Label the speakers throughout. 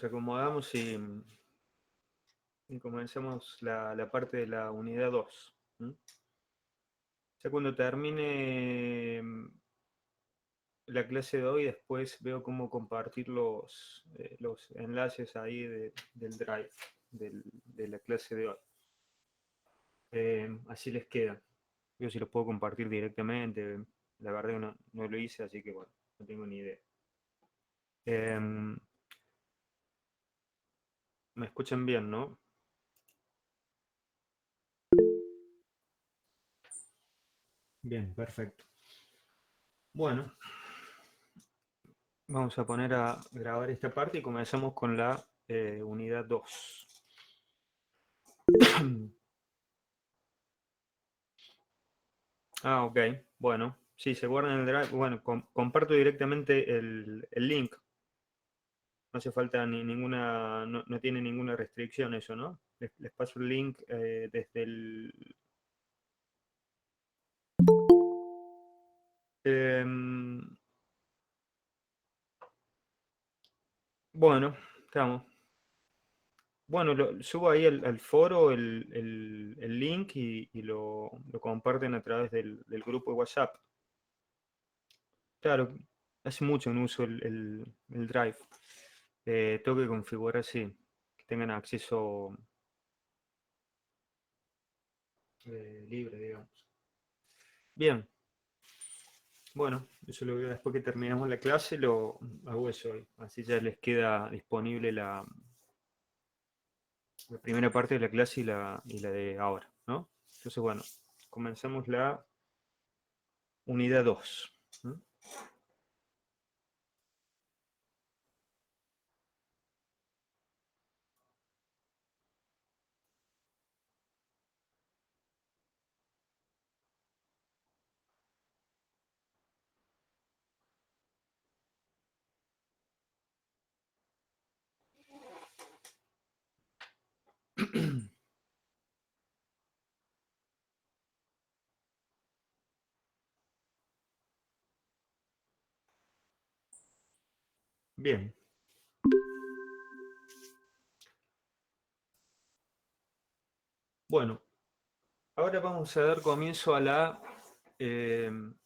Speaker 1: acomodamos y comenzamos la parte de la unidad 2. Ya cuando termine la clase de hoy, después veo cómo compartir los enlaces ahí del Drive, de la clase de hoy. Así les queda. Yo si los puedo compartir directamente, la verdad que no lo hice, así que bueno, no tengo ni idea. Me escuchan bien, ¿no? Bien, perfecto. Bueno, vamos a poner a grabar esta parte y comenzamos con la unidad 2. Ok. Bueno, sí, se guarda en el Drive. Bueno, comparto directamente el link. No hace falta ninguna, no tiene ninguna restricción eso, ¿no? Les paso el link desde el... Em, bueno, estamos. Bueno, subo ahí al foro el link y lo comparten a través del grupo de WhatsApp. Claro, hace mucho no uso el Drive. Tengo que configurar, sí, que tengan acceso libre, digamos. Bien, bueno, eso lo veo después que terminamos la clase, lo hago eso hoy. Así ya les queda disponible la primera parte de la clase y la de ahora, ¿no? Entonces, bueno, comenzamos la unidad 2. Bien. Bueno, ahora vamos a dar comienzo a la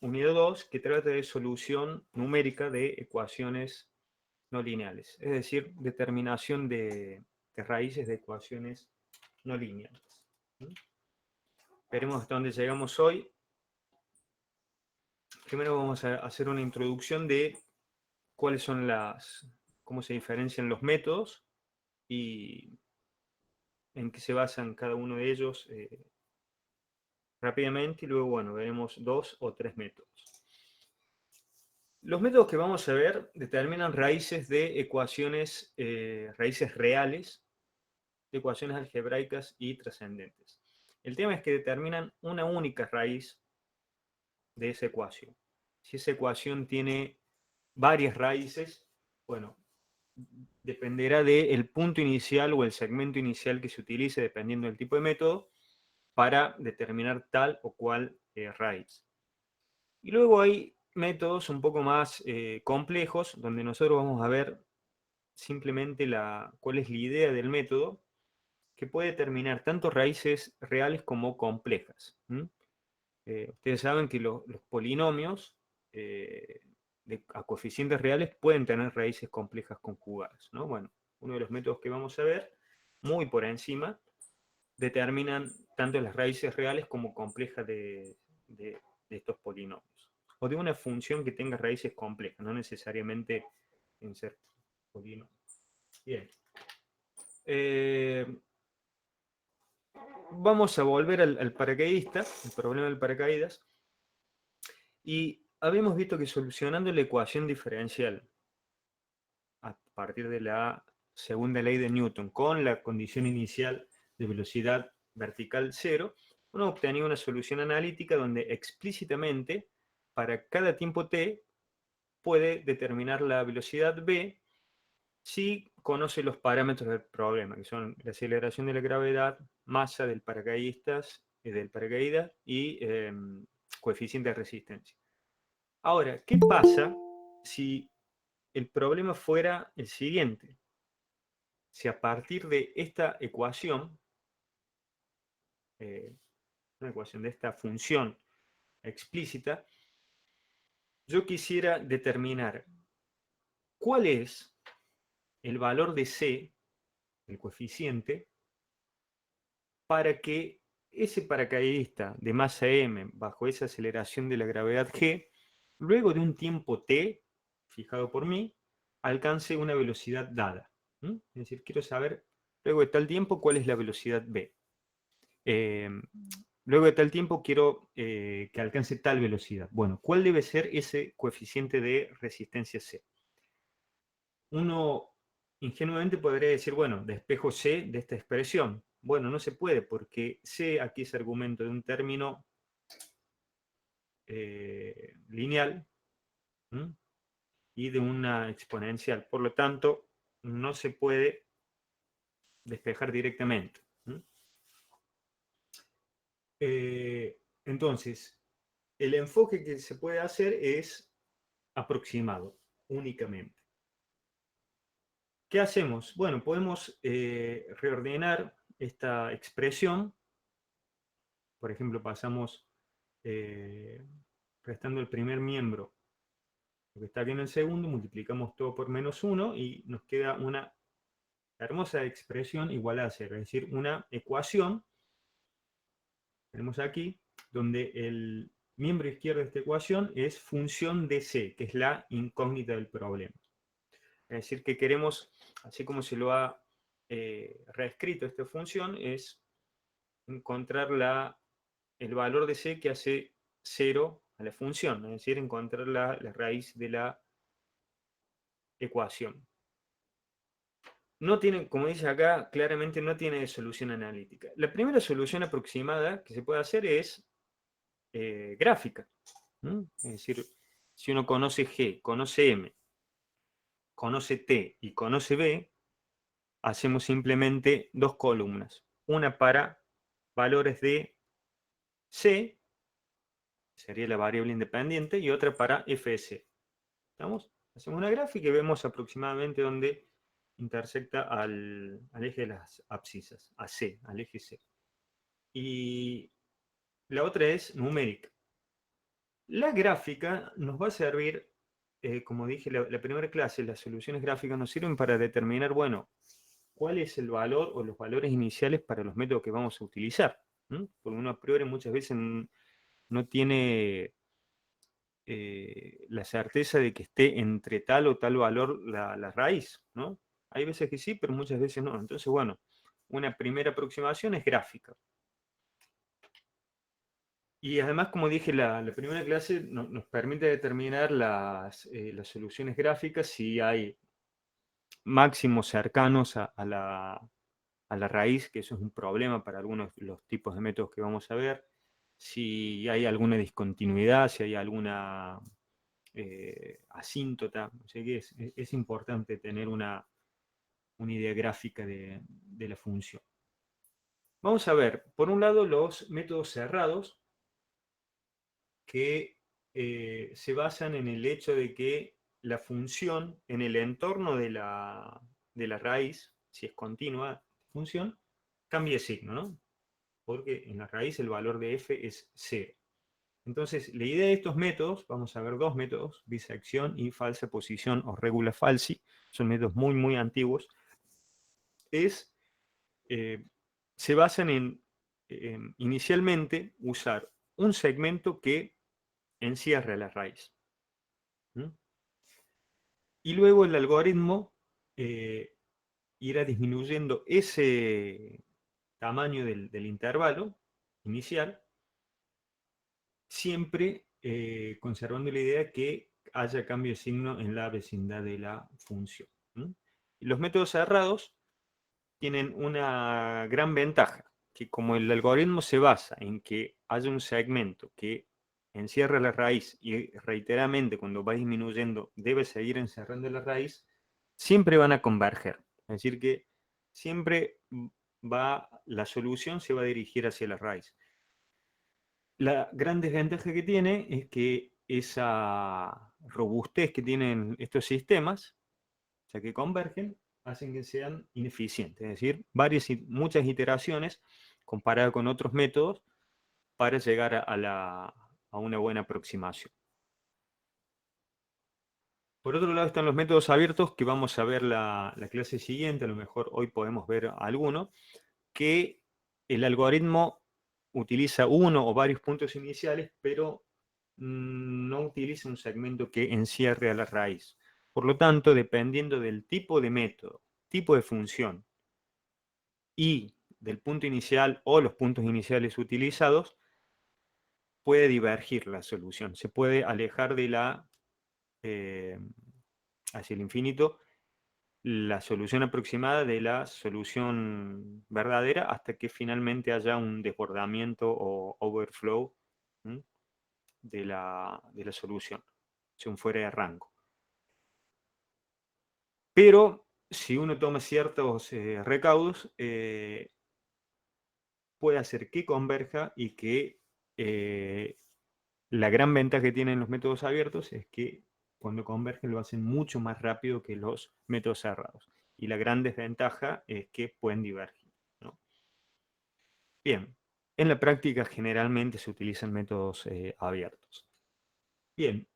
Speaker 1: unidad 2 que trata de solución numérica de ecuaciones no lineales, es decir, determinación de raíces de ecuaciones no lineales. Veremos hasta dónde llegamos hoy. Primero vamos a hacer una introducción de cuáles son cómo se diferencian los métodos y en qué se basan cada uno de ellos rápidamente, y luego, bueno, veremos 2 o 3 métodos. Los métodos que vamos a ver determinan raíces de ecuaciones, raíces reales de ecuaciones algebraicas y trascendentes. El tema es que determinan una única raíz de esa ecuación. Si esa ecuación tiene varias raíces, bueno, dependerá del punto inicial o el segmento inicial que se utilice, dependiendo del tipo de método, para determinar tal o cual raíz. Y luego hay métodos un poco más complejos, donde nosotros vamos a ver simplemente cuál es la idea del método, que puede determinar tanto raíces reales como complejas. Ustedes saben que los polinomios a coeficientes reales pueden tener raíces complejas conjugadas, ¿no? Bueno, uno de los métodos que vamos a ver, muy por encima, determinan tanto las raíces reales como complejas de estos polinomios. O de una función que tenga raíces complejas, no necesariamente en ser polinomio. Bien. Eh, Vamos a volver al paracaidista, el problema del paracaídas, y habíamos visto que solucionando la ecuación diferencial a partir de la segunda ley de Newton con la condición inicial de velocidad vertical cero, uno obtenía una solución analítica donde explícitamente para cada tiempo t puede determinar la velocidad v si conoce los parámetros del problema, que son la aceleración de la gravedad, masa del paracaídas y coeficiente de resistencia. Ahora, ¿qué pasa si el problema fuera el siguiente? si a partir de esta ecuación, una ecuación de esta función explícita, yo quisiera determinar cuál es el valor de C, el coeficiente, para que ese paracaidista de masa m bajo esa aceleración de la gravedad g, luego de un tiempo t, fijado por mí, alcance una velocidad dada. ¿Mm? Es decir, quiero saber, luego de tal tiempo, cuál es la velocidad v. Luego de tal tiempo quiero que alcance tal velocidad. Bueno, ¿cuál debe ser ese coeficiente de resistencia C? Uno ingenuamente podría decir, bueno, despejo C de esta expresión. Bueno, no se puede porque C aquí es argumento de un término lineal, ¿m? Y de una exponencial. Por lo tanto, no se puede despejar directamente. ¿M? Entonces, el enfoque que se puede hacer es aproximado únicamente. ¿Qué hacemos? Bueno, podemos reordenar esta expresión. Por ejemplo, pasamos restando el primer miembro, lo que está aquí en el segundo, multiplicamos todo por -1 y nos queda una hermosa expresión igual a 0, es decir, una ecuación, tenemos aquí, donde el miembro izquierdo de esta ecuación es función de C, que es la incógnita del problema. Es decir, que queremos, así como se lo ha reescrito esta función, es encontrar el valor de C que hace 0 a la función, es decir, encontrar la raíz de la ecuación. No tiene, como dice acá, claramente no tiene solución analítica. La primera solución aproximada que se puede hacer es gráfica. Es decir, si uno conoce G, conoce M, conoce T y conoce B, hacemos simplemente dos columnas. Una para valores de C, sería la variable independiente, y otra para Fs. ¿Estamos? Hacemos una gráfica y vemos aproximadamente dónde intersecta al eje de las abscisas, a C, al eje C. Y la otra es numérica. La gráfica nos va a servir, como dije la primera clase, las soluciones gráficas nos sirven para determinar, bueno, cuál es el valor o los valores iniciales para los métodos que vamos a utilizar. Porque uno a priori muchas veces no tiene la certeza de que esté entre tal o tal valor la raíz, ¿no? Hay veces que sí, pero muchas veces no. Entonces, bueno, una primera aproximación es gráfica. Y además, como dije, la primera clase nos permite determinar las soluciones gráficas si hay máximos cercanos a la raíz, que eso es un problema para algunos de los tipos de métodos que vamos a ver, si hay alguna discontinuidad, si hay alguna asíntota. O sea que es importante tener una idea gráfica de la función. Vamos a ver, por un lado, los métodos cerrados, que se basan en el hecho de que la función en el entorno de la raíz, si es continua función, cambie de signo, ¿no? Porque en la raíz el valor de f es 0. Entonces, la idea de estos métodos, vamos a ver dos métodos, bisección y falsa posición o regula falsi, son métodos muy, muy antiguos, es, eh, se basan en inicialmente usar un segmento que encierra la raíz. ¿Mm? Y luego el algoritmo irá disminuyendo ese tamaño del intervalo inicial, siempre conservando la idea que haya cambio de signo en la vecindad de la función. Y los métodos cerrados tienen una gran ventaja, que como el algoritmo se basa en que haya un segmento que encierra la raíz y reiteradamente cuando va disminuyendo debe seguir encerrando la raíz, siempre van a converger. Es decir, que siempre la solución se va a dirigir hacia la raíz. La gran desventaja que tiene es que esa robustez que tienen estos sistemas, ya que convergen, hacen que sean ineficientes, es decir, muchas iteraciones comparadas con otros métodos para llegar a una buena aproximación. Por otro lado están los métodos abiertos, que vamos a ver la clase siguiente, a lo mejor hoy podemos ver alguno, que el algoritmo utiliza uno o varios puntos iniciales, pero no utiliza un segmento que encierre a la raíz. Por lo tanto, dependiendo del tipo de método, tipo de función y del punto inicial o los puntos iniciales utilizados, puede divergir la solución. Se puede alejar de hacia el infinito la solución aproximada de la solución verdadera hasta que finalmente haya un desbordamiento o overflow, ¿m?, de la solución, según fuera de rango. Pero si uno toma ciertos recaudos, puede hacer que converja y que la gran ventaja que tienen los métodos abiertos es que cuando convergen lo hacen mucho más rápido que los métodos cerrados. Y la gran desventaja es que pueden divergir, ¿no? Bien, en la práctica generalmente se utilizan métodos abiertos. Bien,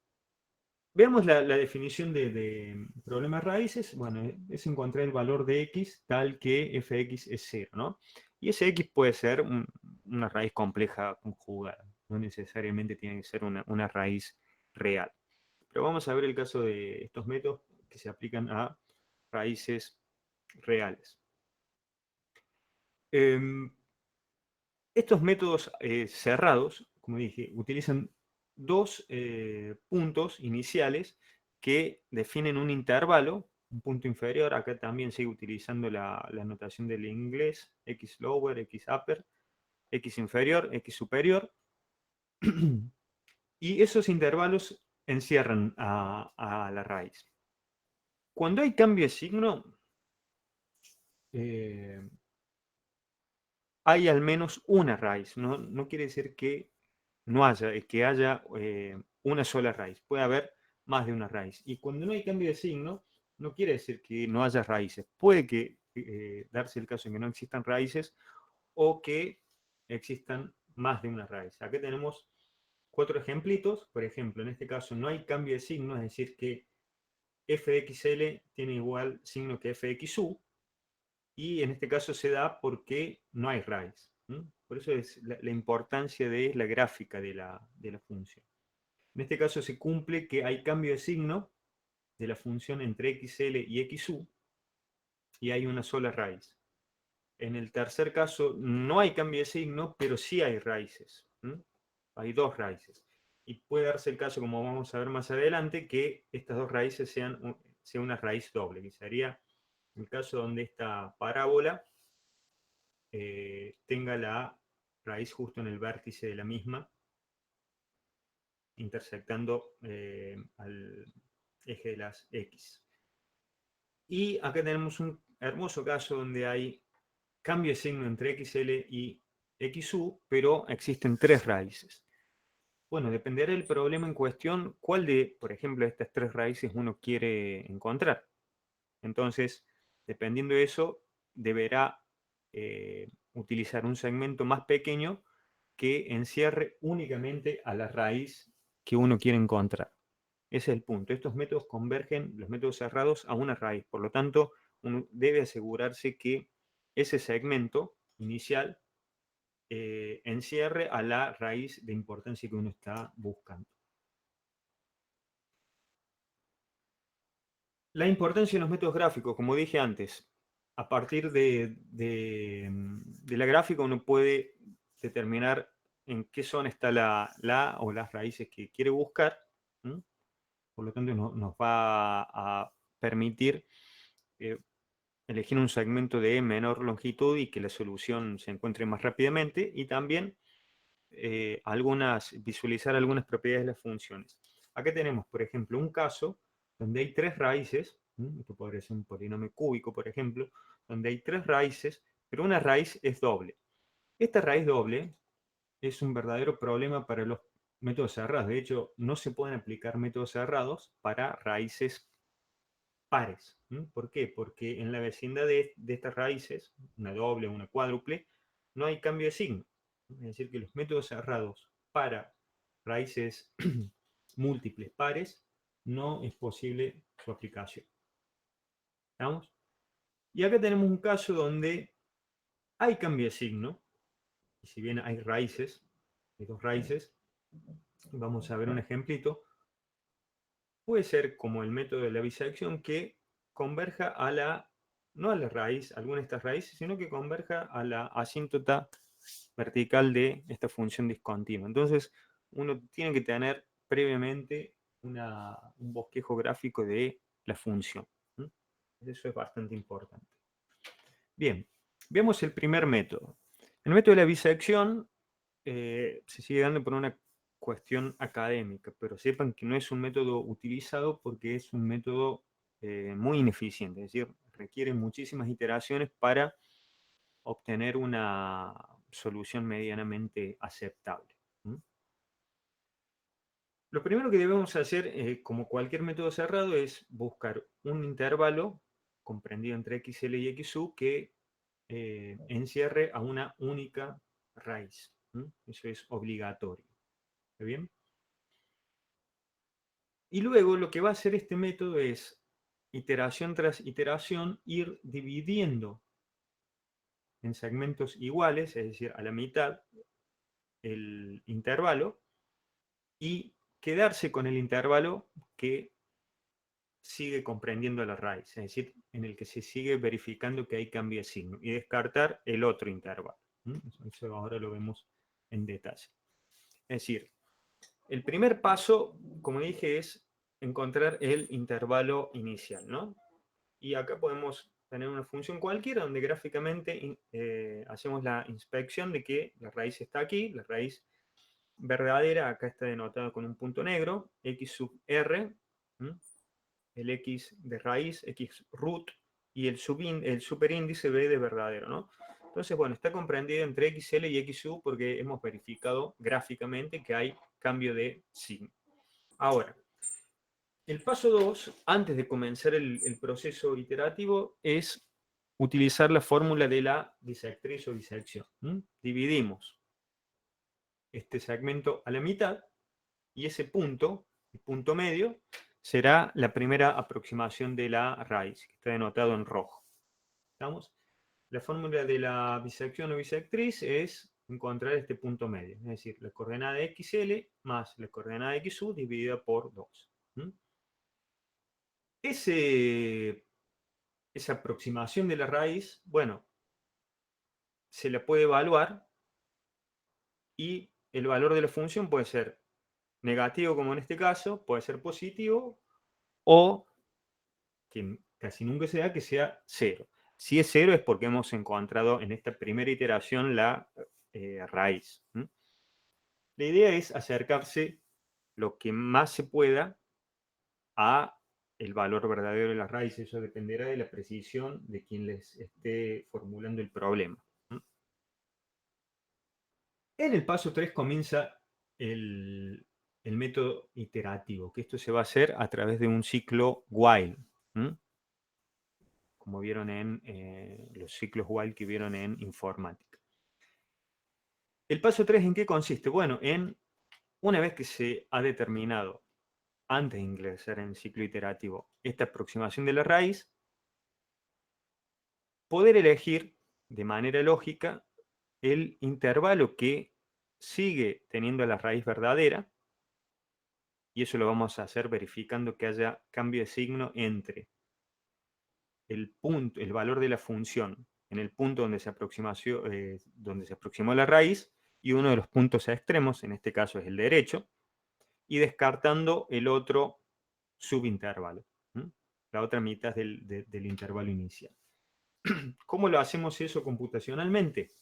Speaker 1: veamos la definición de problemas raíces. Bueno, es encontrar el valor de x tal que fx es 0, ¿no? Y ese x puede ser una raíz compleja conjugada. No necesariamente tiene que ser una raíz real. Pero vamos a ver el caso de estos métodos que se aplican a raíces reales. Em, Estos métodos cerrados, como dije, utilizan dos puntos iniciales que definen un intervalo, un punto inferior. Acá también sigue utilizando la notación del inglés, x lower, x upper, x inferior, x superior. Y esos intervalos encierran a la raíz. Cuando hay cambio de signo, eh, hay al menos una raíz. No quiere decir que no haya, es que haya una sola raíz. Puede haber más de una raíz. Y cuando no hay cambio de signo, no quiere decir que no haya raíces. Puede que darse el caso en que no existan raíces o que existan más de una raíz. Aquí tenemos 4 ejemplitos. Por ejemplo, en este caso no hay cambio de signo, es decir, que f de xl tiene igual signo que f de xu. Y en este caso se da porque no hay raíz. Por eso es la importancia de la gráfica de la función. En este caso se cumple que hay cambio de signo de la función entre xl y xu y hay una sola raíz. En el tercer caso no hay cambio de signo, pero sí hay raíces. Hay dos raíces. Y puede darse el caso, como vamos a ver más adelante, que estas dos raíces sean una raíz doble, que sería el caso donde esta parábola tenga la raíz justo en el vértice de la misma, intersectando al eje de las X. Y acá tenemos un hermoso caso donde hay cambio de signo entre XL y XU, pero existen tres raíces. Bueno, dependerá del problema en cuestión, cuál de, por ejemplo, estas tres raíces uno quiere encontrar. Entonces, dependiendo de eso, deberá utilizar un segmento más pequeño que encierre únicamente a la raíz que uno quiere encontrar. Ese es el punto. Estos métodos convergen, los métodos cerrados, a una raíz. Por lo tanto, uno debe asegurarse que ese segmento inicial encierre a la raíz de importancia que uno está buscando. La importancia de los métodos gráficos, como dije antes, a partir de la gráfica uno puede determinar en qué zona está la o las raíces que quiere buscar. Por lo tanto, nos va a permitir eh, elegir un segmento de menor longitud y que la solución se encuentre más rápidamente, y también visualizar algunas propiedades de las funciones. Acá tenemos, por ejemplo, un caso donde hay tres raíces. Esto podría ser un polinomio cúbico, por ejemplo, donde hay tres raíces, pero una raíz es doble. Esta raíz doble es un verdadero problema para los métodos cerrados. De hecho, no se pueden aplicar métodos cerrados para raíces pares. ¿Por qué? Porque en la vecindad de estas raíces, una doble o una cuádruple, no hay cambio de signo. Es decir, que los métodos cerrados para raíces múltiples pares no es posible su aplicación. ¿Estamos? Y acá tenemos un caso donde hay cambio de signo, y si bien hay raíces, hay dos raíces, vamos a ver un ejemplito, puede ser como el método de la bisección que converja a la, no a la raíz, alguna de estas raíces, sino que converja a la asíntota vertical de esta función discontinua. Entonces, uno tiene que tener previamente un bosquejo gráfico de la función. Eso es bastante importante. Bien, veamos el primer método. El método de la bisección se sigue dando por una cuestión académica, pero sepan que no es un método utilizado porque es un método muy ineficiente, es decir, requiere muchísimas iteraciones para obtener una solución medianamente aceptable. Lo primero que debemos hacer, como cualquier método cerrado, es buscar un intervalo comprendido entre xl y xu que encierre a una única raíz. Eso es obligatorio. ¿Está bien? Y luego lo que va a hacer este método es, iteración tras iteración, ir dividiendo en segmentos iguales, es decir, a la mitad, el intervalo, y quedarse con el intervalo que sigue comprendiendo la raíz, es decir, en el que se sigue verificando que hay cambio de signo, y descartar el otro intervalo. Eso ahora lo vemos en detalle. Es decir, el primer paso, como dije, es encontrar el intervalo inicial, ¿no? Y acá podemos tener una función cualquiera donde gráficamente hacemos la inspección de que la raíz está aquí, la raíz verdadera acá está denotada con un punto negro, x sub r, el x de raíz, x root, y el superíndice b de verdadero, ¿no? Entonces, bueno, está comprendido entre xl y xu porque hemos verificado gráficamente que hay cambio de signo. Ahora, el paso 2, antes de comenzar el proceso iterativo, es utilizar la fórmula de la bisectriz o bisección. Dividimos este segmento a la mitad y ese punto, el punto medio, será la primera aproximación de la raíz, que está denotado en rojo. ¿Estamos? La fórmula de la bisección o bisectriz es encontrar este punto medio, es decir, la coordenada xl más la coordenada xu dividida por 2. Esa aproximación de la raíz, bueno, se la puede evaluar y el valor de la función puede ser negativo, como en este caso, puede ser positivo, o, que casi nunca se da, que sea 0. Si es 0 es porque hemos encontrado en esta primera iteración la raíz. La idea es acercarse lo que más se pueda a el valor verdadero de las raíces. Eso dependerá de la precisión de quien les esté formulando el problema. En el paso 3 comienza el método iterativo, que esto se va a hacer a través de un ciclo while, como vieron en los ciclos while que vieron en informática. El paso 3, ¿en qué consiste? Bueno, una vez que se ha determinado, antes de ingresar en el ciclo iterativo, esta aproximación de la raíz, poder elegir de manera lógica el intervalo que sigue teniendo la raíz verdadera, y eso lo vamos a hacer verificando que haya cambio de signo entre el punto, el valor de la función en el punto donde se aproximó la raíz, y uno de los puntos a extremos, en este caso es el derecho, y descartando el otro subintervalo, la otra mitad del intervalo inicial. ¿Cómo lo hacemos eso computacionalmente?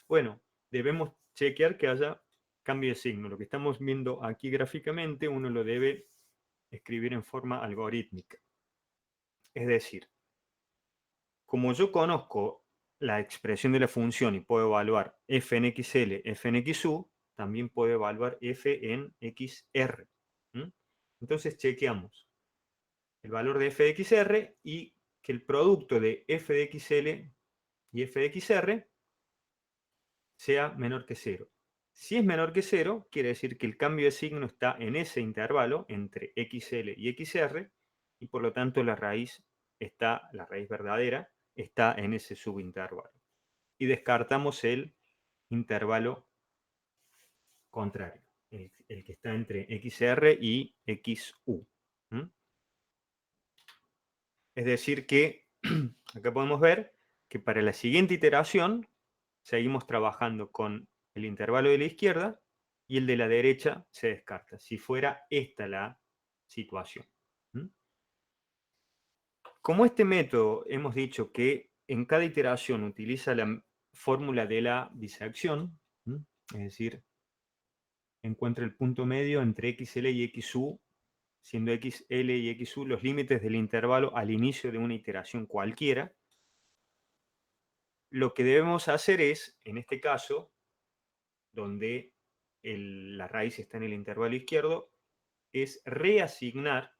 Speaker 1: Bueno, debemos chequear que haya cambio de signo. Lo que estamos viendo aquí gráficamente, uno lo debe escribir en forma algorítmica. Es decir, como yo conozco la expresión de la función y puedo evaluar f en xl, f en xu, también puedo evaluar f en xr. Entonces chequeamos el valor de f de xr y que el producto de f de xl y f de xr sea menor que 0. Si es menor que 0, quiere decir que el cambio de signo está en ese intervalo entre xl y xr, y por lo tanto la raíz verdadera, está en ese subintervalo. Y descartamos el intervalo contrario, el que está entre xr y xu. ¿Mm? Es decir que acá podemos ver que para la siguiente iteración seguimos trabajando con el intervalo de la izquierda y el de la derecha se descarta, si fuera esta la situación. ¿Mm? Como este método hemos dicho que en cada iteración utiliza la fórmula de la disección, ¿Mm? Es decir, encuentra el punto medio entre xl y xu, siendo xl y xu los límites del intervalo al inicio de una iteración cualquiera. Lo que debemos hacer es, en este caso, donde la raíz está en el intervalo izquierdo, es reasignar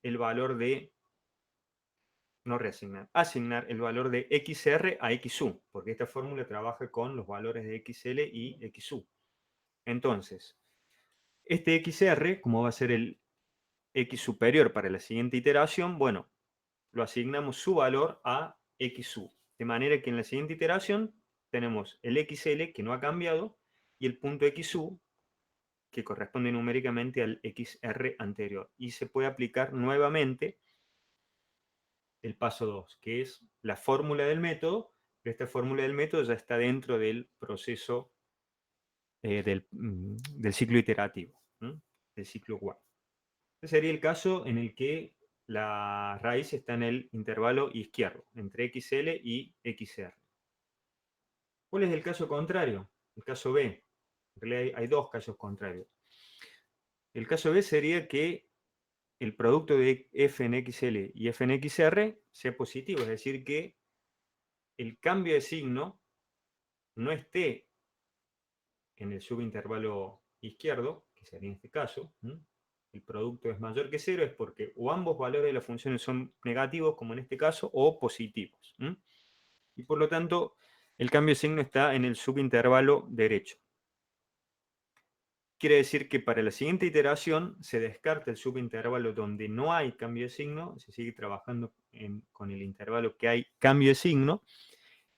Speaker 1: el valor de, no reasignar, asignar el valor de xr a xu, porque esta fórmula trabaja con los valores de xl y xu. Entonces, este xr, como va a ser el x superior para la siguiente iteración, bueno, lo asignamos su valor a xu. De manera que en la siguiente iteración tenemos el xl que no ha cambiado y el punto xu que corresponde numéricamente al xr anterior. Y se puede aplicar nuevamente el paso 2, que es la fórmula del método, pero esta fórmula del método ya está dentro del proceso del ciclo iterativo, ¿no? Del ciclo while. Este sería el caso en el que la raíz está en el intervalo izquierdo, entre xl y xr. ¿Cuál es el caso contrario? El caso B. En realidad hay dos casos contrarios. El caso B sería que el producto de f en xl y f en xr sea positivo, es decir, que el cambio de signo no esté en el subintervalo izquierdo, que sería en este caso, el producto es mayor que 0, es porque o ambos valores de las funciones son negativos, como en este caso, o positivos. Y por lo tanto, el cambio de signo está en el subintervalo derecho. Quiere decir que para la siguiente iteración se descarta el subintervalo donde no hay cambio de signo, se sigue trabajando con el intervalo que hay cambio de signo,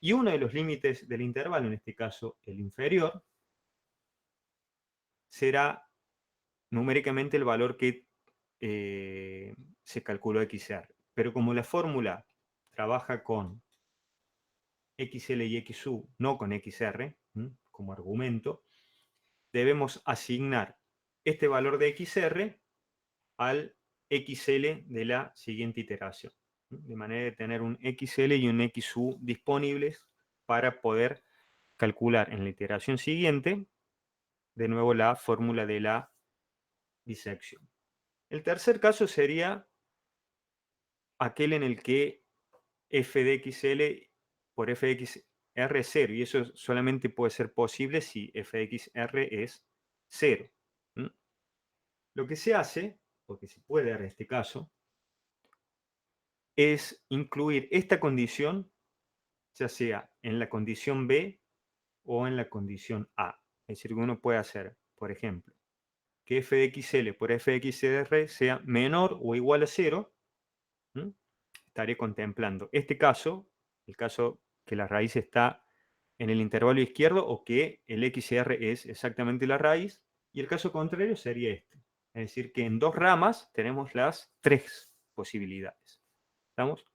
Speaker 1: y uno de los límites del intervalo, en este caso el inferior, será numéricamente el valor que se calculó XR. Pero como la fórmula trabaja con XL y XU, no con XR, como argumento, debemos asignar este valor de XR al XL de la siguiente iteración. De manera de tener un XL y un XU disponibles para poder calcular en la iteración siguiente de nuevo la fórmula de la disección. El tercer caso sería aquel en el que f de xl por f de xr es 0, y eso solamente puede ser posible si f de xr es 0. Lo que se hace, porque se puede dar este caso, es incluir esta condición, ya sea en la condición B o en la condición A. Es decir, que uno puede hacer, por ejemplo, que f de xl por f de xr sea menor o igual a 0. Estaré contemplando este caso, el caso que la raíz está en el intervalo izquierdo o que el xr es exactamente la raíz, y el caso contrario sería este. Es decir, que en dos ramas tenemos las tres posibilidades. ¿Estamos?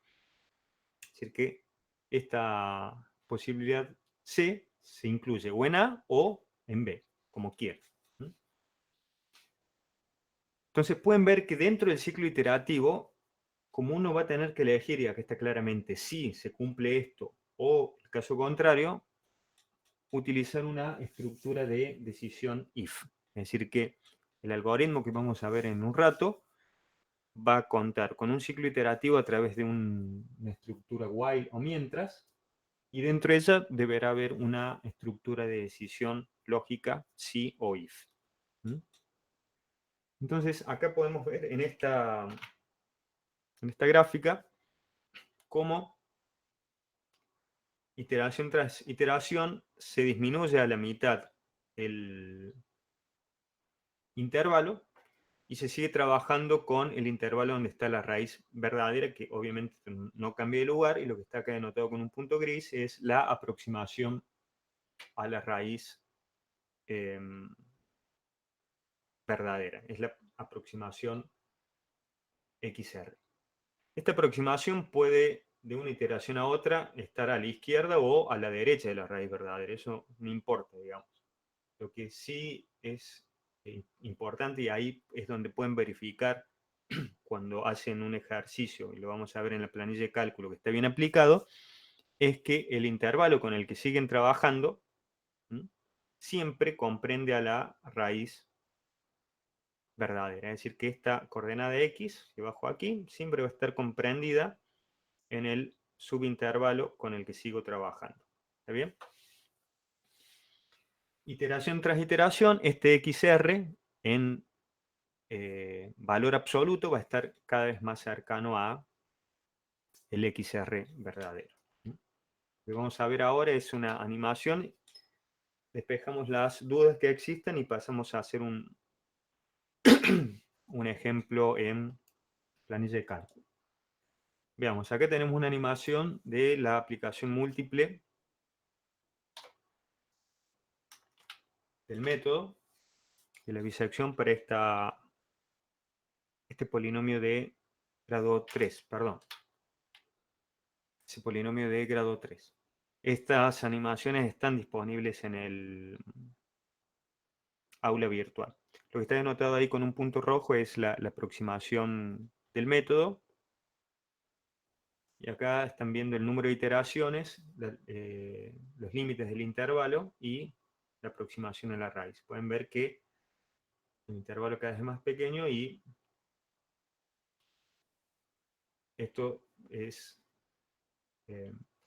Speaker 1: Es decir, que esta posibilidad C se incluye o en A o en B, como quieran. Entonces pueden ver que dentro del ciclo iterativo, como uno va a tener que elegir, ya que está claramente si se cumple esto o el caso contrario, utilizar una estructura de decisión if. Es decir, que el algoritmo que vamos a ver en un rato va a contar con un ciclo iterativo a través de una estructura while o mientras, y dentro de ella deberá haber una estructura de decisión lógica si o if. Entonces, acá podemos ver en esta en esta gráfica cómo iteración tras iteración se disminuye a la mitad el intervalo y se sigue trabajando con el intervalo donde está la raíz verdadera, que obviamente no cambia de lugar, y lo que está acá denotado con un punto gris es la aproximación a la raíz verdadera, es la aproximación XR. Esta aproximación puede, de una iteración a otra, estar a la izquierda o a la derecha de la raíz verdadera, eso no importa, digamos. Lo que sí es importante, y ahí es donde pueden verificar cuando hacen un ejercicio, y lo vamos a ver en la planilla de cálculo que está bien aplicado, es que el intervalo con el que siguen trabajando siempre comprende a la raíz verdadera. Es decir, que esta coordenada x, que bajo aquí, siempre va a estar comprendida en el subintervalo con el que sigo trabajando. ¿Está bien? Iteración tras iteración, este XR en valor absoluto va a estar cada vez más cercano a el XR verdadero. Lo que vamos a ver ahora es una animación. Despejamos las dudas que existen y pasamos a hacer un ejemplo en planilla de cálculo. Veamos, acá tenemos una animación de la aplicación múltiple del método de la bisección para este polinomio de grado 3, perdón. Ese polinomio de grado 3. Estas animaciones están disponibles en el aula virtual. Lo que está denotado ahí con un punto rojo es la aproximación del método. Y acá están viendo el número de iteraciones, los límites del intervalo y la aproximación a la raíz. Pueden ver que el intervalo cada vez es más pequeño y esto es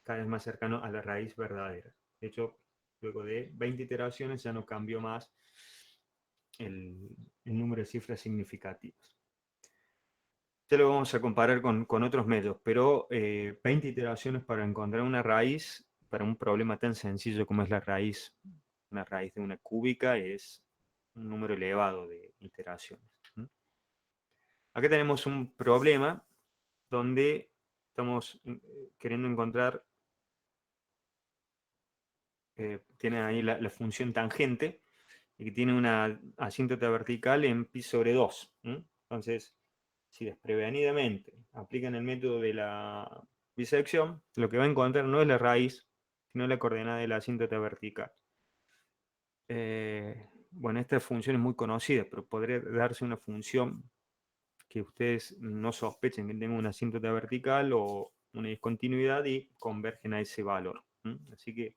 Speaker 1: cada vez más cercano a la raíz verdadera. De hecho, luego de 20 iteraciones ya no cambió más el número de cifras significativas. Ya lo vamos a comparar con otros métodos, pero 20 iteraciones para encontrar una raíz para un problema tan sencillo como es una raíz de una cúbica, es un número elevado de iteraciones. Acá tenemos un problema donde estamos queriendo encontrar, tienen ahí la función tangente, y que tiene una asíntota vertical en pi sobre 2. Entonces, si desprevenidamente aplican el método de la bisección, lo que va a encontrar no es la raíz, sino la coordenada de la asíntota vertical. Bueno, esta función es muy conocida, pero podría darse una función que ustedes no sospechen que tenga una asíntota vertical o una discontinuidad y convergen a ese valor. Así que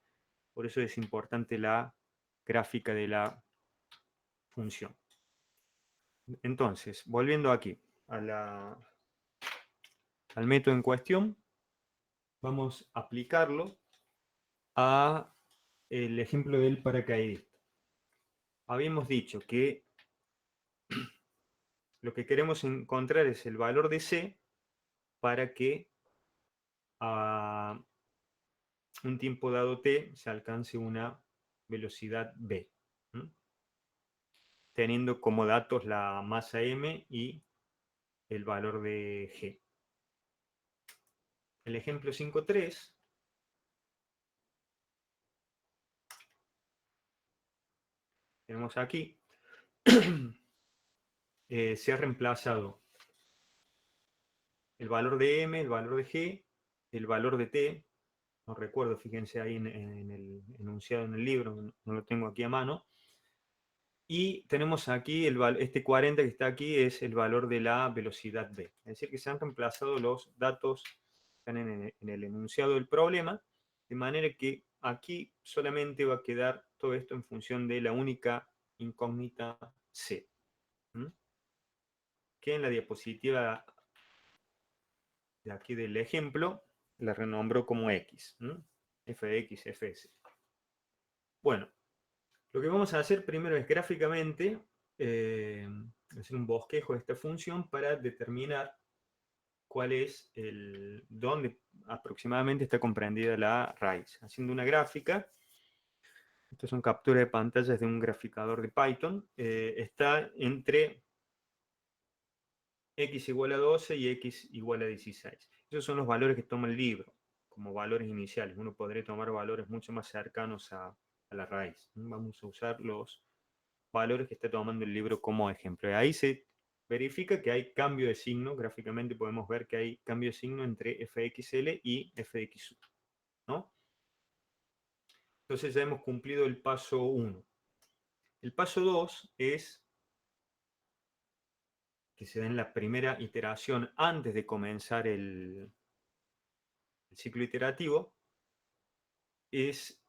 Speaker 1: por eso es importante la gráfica de la función. Entonces, volviendo aquí al método en cuestión, vamos a aplicarlo a el ejemplo del paracaidista. Habíamos dicho que lo que queremos encontrar es el valor de C para que a un tiempo dado t se alcance una velocidad v, teniendo como datos la masa m y el valor de g. El ejemplo 5.3 tenemos aquí, se ha reemplazado el valor de m, el valor de g, el valor de t, no recuerdo, fíjense ahí en el enunciado en el libro, no lo tengo aquí a mano, y tenemos aquí este 40 que está aquí es el valor de la velocidad v. Es decir, que se han reemplazado los datos que están en el enunciado del problema, de manera que aquí solamente va a quedar todo esto en función de la única incógnita c, que en la diapositiva de aquí del ejemplo la renombro como x, f de x, fs. Bueno, lo que vamos a hacer primero es gráficamente hacer un bosquejo de esta función para determinar cuál es dónde aproximadamente está comprendida la raíz. Haciendo una gráfica, estas son capturas de pantallas de un graficador de Python, está entre x igual a 12 y x igual a 16. Esos son los valores que toma el libro como valores iniciales. Uno podría tomar valores mucho más cercanos a la raíz. Vamos a usar los valores que está tomando el libro como ejemplo. Y ahí se verifica que hay cambio de signo. Gráficamente podemos ver que hay cambio de signo entre fxl y fxu, ¿no? Entonces ya hemos cumplido el paso 1. El paso 2 es que se da en la primera iteración antes de comenzar el ciclo iterativo, es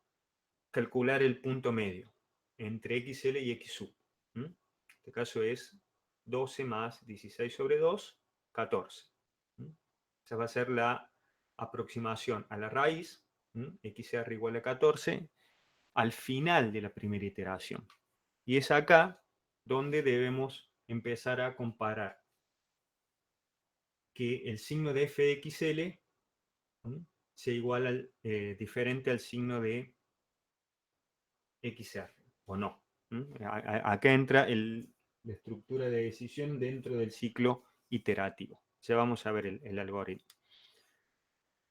Speaker 1: calcular el punto medio entre xl y xu. En este caso es 12 más 16 sobre 2, 14. Esa va a ser la aproximación a la raíz, xr igual a 14, al final de la primera iteración. Y es acá donde debemos empezar a comparar que el signo de fxl sea igual diferente al signo de xr, o no. Acá entra la estructura de decisión dentro del ciclo iterativo. Ya vamos a ver el algoritmo.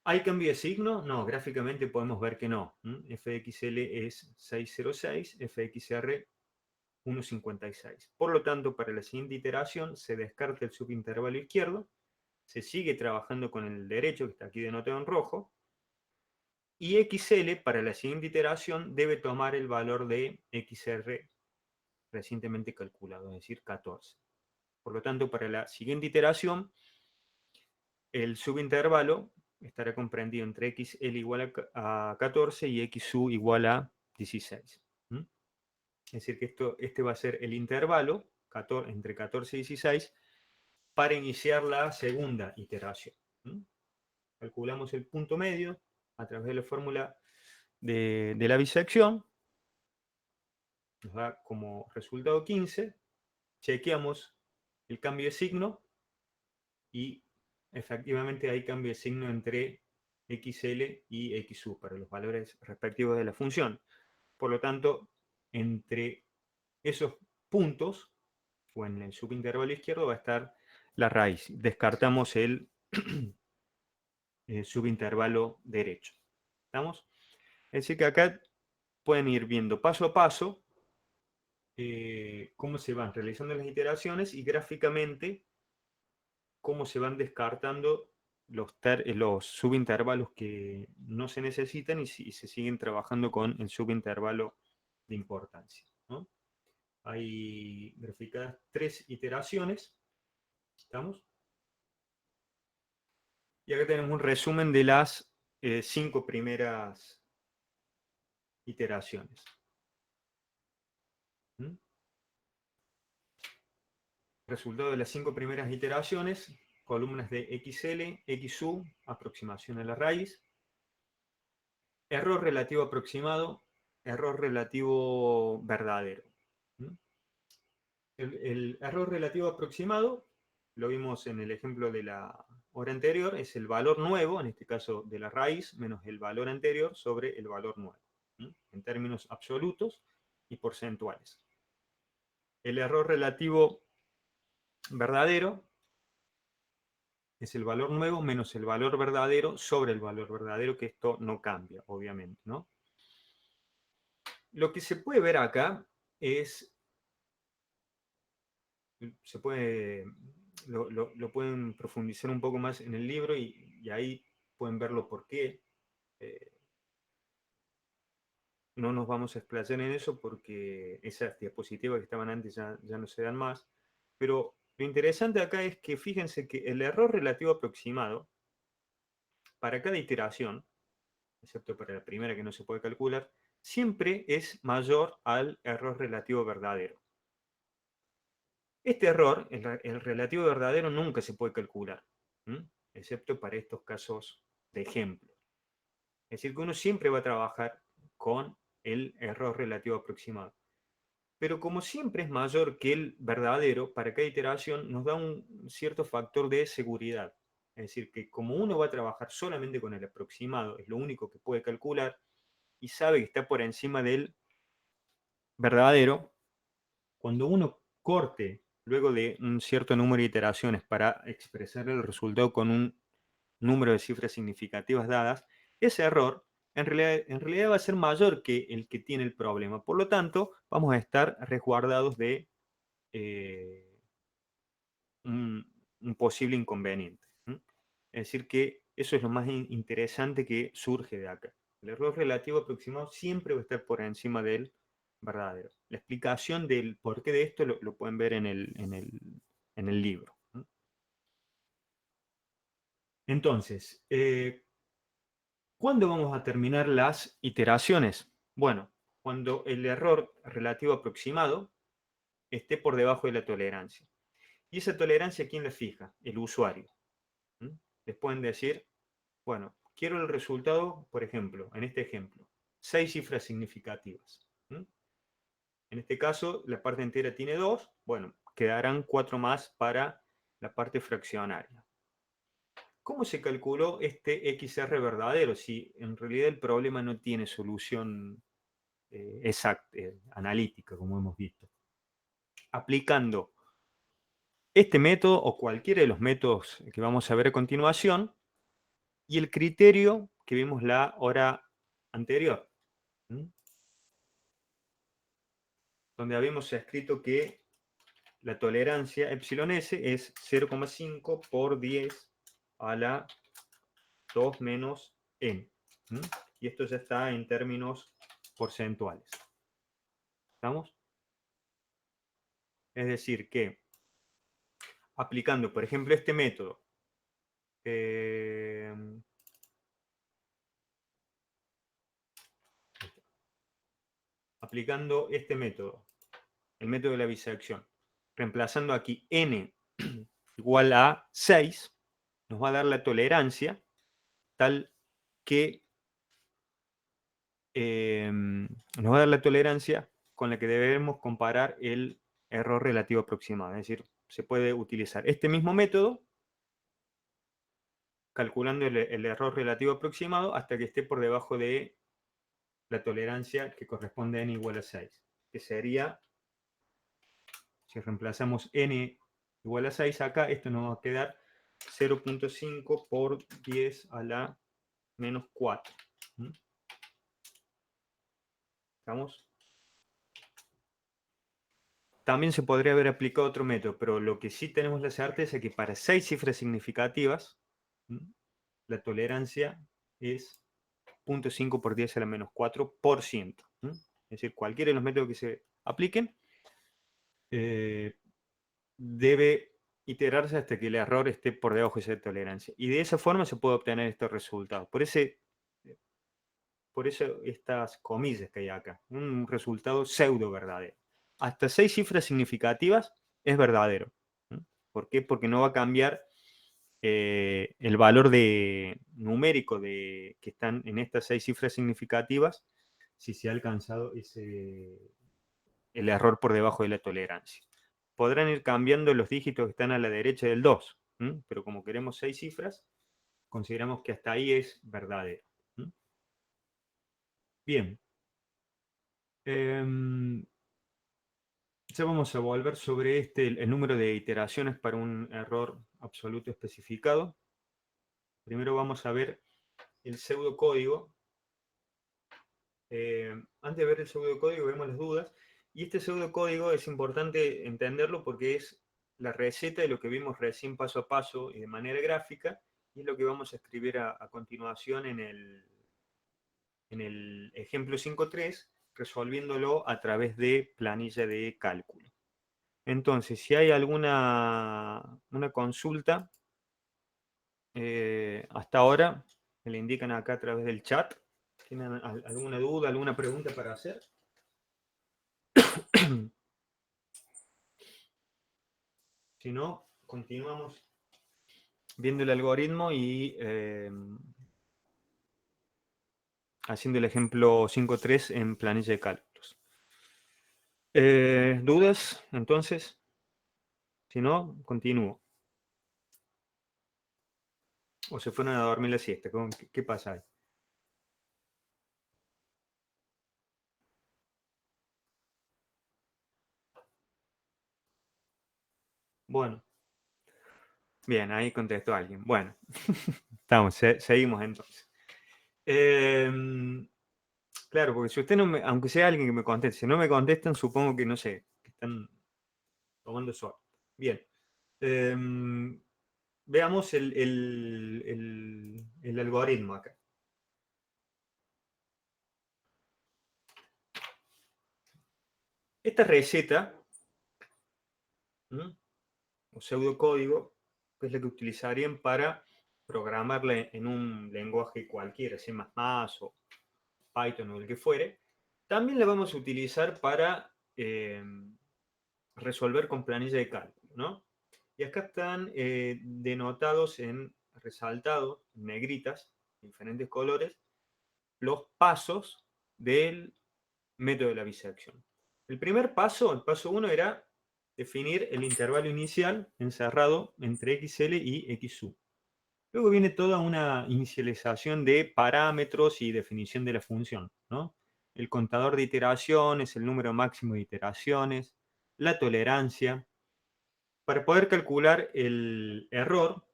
Speaker 1: ¿Hay cambio de signo? No, gráficamente podemos ver que no. fxl es 606, fxr 1,56. Por lo tanto, para la siguiente iteración se descarta el subintervalo izquierdo, se sigue trabajando con el derecho, que está aquí denotado en rojo, y xl para la siguiente iteración debe tomar el valor de xr recientemente calculado, es decir, 14. Por lo tanto, para la siguiente iteración, el subintervalo estará comprendido entre xl igual a 14 y xu igual a 16. Es decir, que este va a ser el intervalo entre 14 y 16 para iniciar la segunda iteración. Calculamos el punto medio a través de la fórmula de la bisección. Nos da como resultado 15. Chequeamos el cambio de signo y efectivamente hay cambio de signo entre xl y xu para los valores respectivos de la función. Por lo tanto, entre esos puntos, o en el subintervalo izquierdo, va a estar la raíz. Descartamos el subintervalo derecho. ¿Estamos? Es decir, que acá pueden ir viendo paso a paso cómo se van realizando las iteraciones y gráficamente cómo se van descartando los subintervalos que no se necesitan y se siguen trabajando con el subintervalo de importancia, ¿no? Hay graficadas 3 iteraciones. ¿Estamos? Y acá tenemos un resumen de las 5 primeras iteraciones. Resultado de las 5 primeras iteraciones, columnas de xl, xu, aproximación a la raíz, error relativo aproximado, error relativo verdadero. El error relativo aproximado, lo vimos en el ejemplo de la hora anterior, es el valor nuevo, en este caso de la raíz, menos el valor anterior sobre el valor nuevo, en términos absolutos y porcentuales. El error relativo verdadero es el valor nuevo menos el valor verdadero sobre el valor verdadero, que esto no cambia, obviamente, ¿no? Lo que se puede ver acá es, lo pueden profundizar un poco más en el libro y ahí pueden verlo por qué. No nos vamos a explayar en eso porque esas diapositivas que estaban antes ya no se dan más. Pero lo interesante acá es que fíjense que el error relativo aproximado, para cada iteración, excepto para la primera que no se puede calcular, siempre es mayor al error relativo verdadero. Este error, el relativo verdadero, nunca se puede calcular, excepto para estos casos de ejemplo. Es decir, que uno siempre va a trabajar con el error relativo aproximado. Pero como siempre es mayor que el verdadero, para cada iteración nos da un cierto factor de seguridad. Es decir, que como uno va a trabajar solamente con el aproximado, es lo único que puede calcular, y sabe que está por encima del verdadero, cuando uno corte luego de un cierto número de iteraciones para expresar el resultado con un número de cifras significativas dadas, ese error en realidad va a ser mayor que el que tiene el problema. Por lo tanto, vamos a estar resguardados de eh, un posible inconveniente. Es decir, que eso es lo más interesante que surge de acá. El error relativo aproximado siempre va a estar por encima del verdadero. La explicación del porqué de esto lo pueden ver en el libro. Entonces, ¿cuándo vamos a terminar las iteraciones? Bueno, cuando el error relativo aproximado esté por debajo de la tolerancia. ¿Y esa tolerancia quién la fija? El usuario. Les pueden decir, bueno, quiero el resultado, por ejemplo, en este ejemplo, 6 cifras significativas. En este caso, la parte entera tiene 2, bueno, quedarán 4 más para la parte fraccionaria. ¿Cómo se calculó este XR verdadero si en realidad el problema no tiene solución exacta, analítica, como hemos visto? Aplicando este método o cualquiera de los métodos que vamos a ver a continuación y el criterio que vimos la hora anterior, donde habíamos escrito que la tolerancia epsilon s es 0,5 por 10 a la 2 menos n. Y esto ya está en términos porcentuales. ¿Estamos? Es decir, que aplicando, por ejemplo, este método, aplicando este método, el método de la bisección, reemplazando aquí n igual a 6, nos va a dar la tolerancia tal que nos va a dar la tolerancia con la que debemos comparar el error relativo aproximado. Es decir, se puede utilizar este mismo método calculando el error relativo aproximado hasta que esté por debajo de la tolerancia que corresponde a n igual a 6, que sería, si reemplazamos n igual a 6 acá, esto nos va a quedar 0,5 por 10 a la menos 4. ¿Estamos? También se podría haber aplicado otro método, pero lo que sí tenemos la certeza es que para 6 cifras significativas, la tolerancia es 0,5 por 10 a la menos 4%. Es decir, cualquiera de los métodos que se apliquen debe iterarse hasta que el error esté por debajo de esa tolerancia. Y de esa forma se puede obtener estos resultados. Por eso estas comillas que hay acá. Un resultado pseudo verdadero. Hasta 6 cifras significativas es verdadero. ¿Por qué? Porque no va a cambiar el valor numérico que están en estas 6 cifras significativas si se ha alcanzado el error por debajo de la tolerancia. Podrán ir cambiando los dígitos que están a la derecha del 2, pero como queremos 6 cifras, consideramos que hasta ahí es verdadero. Bien. Ya vamos a volver sobre el número de iteraciones para un error absoluto especificado. Primero vamos a ver el pseudocódigo. Antes de ver el pseudocódigo vemos las dudas. Y este pseudocódigo es importante entenderlo porque es la receta de lo que vimos recién paso a paso y de manera gráfica. Y es lo que vamos a escribir a continuación en el ejemplo 5.3, resolviéndolo a través de planilla de cálculo. Entonces, si hay una consulta, hasta ahora, me le indican acá a través del chat. ¿Tienen alguna duda, alguna pregunta para hacer? Si no, continuamos viendo el algoritmo y haciendo el ejemplo 5.3 en planilla de cálculos. ¿Dudas? Entonces, si no, continúo. O se fueron a dormir la siesta. ¿Qué pasa ahí? Bueno, bien, ahí contestó alguien. Bueno, seguimos entonces. Claro, porque si usted no me, aunque sea alguien que me conteste, si no me contestan, supongo que no sé, que están tomando sol. Bien. Veamos el algoritmo acá. Esta receta, ¿m? O pseudocódigo, que es la que utilizarían para programarla en un lenguaje cualquiera, C++ o Python o el que fuere, también la vamos a utilizar para resolver con planilla de cálculo, ¿no? Y acá están denotados resaltados, en negritas, diferentes colores, los pasos del método de la bisección. El primer paso, el paso 1, era definir el intervalo inicial encerrado entre xl y xu. Luego viene toda una inicialización de parámetros y definición de la función, ¿no? El contador de iteraciones, el número máximo de iteraciones, la tolerancia. Para poder calcular el error,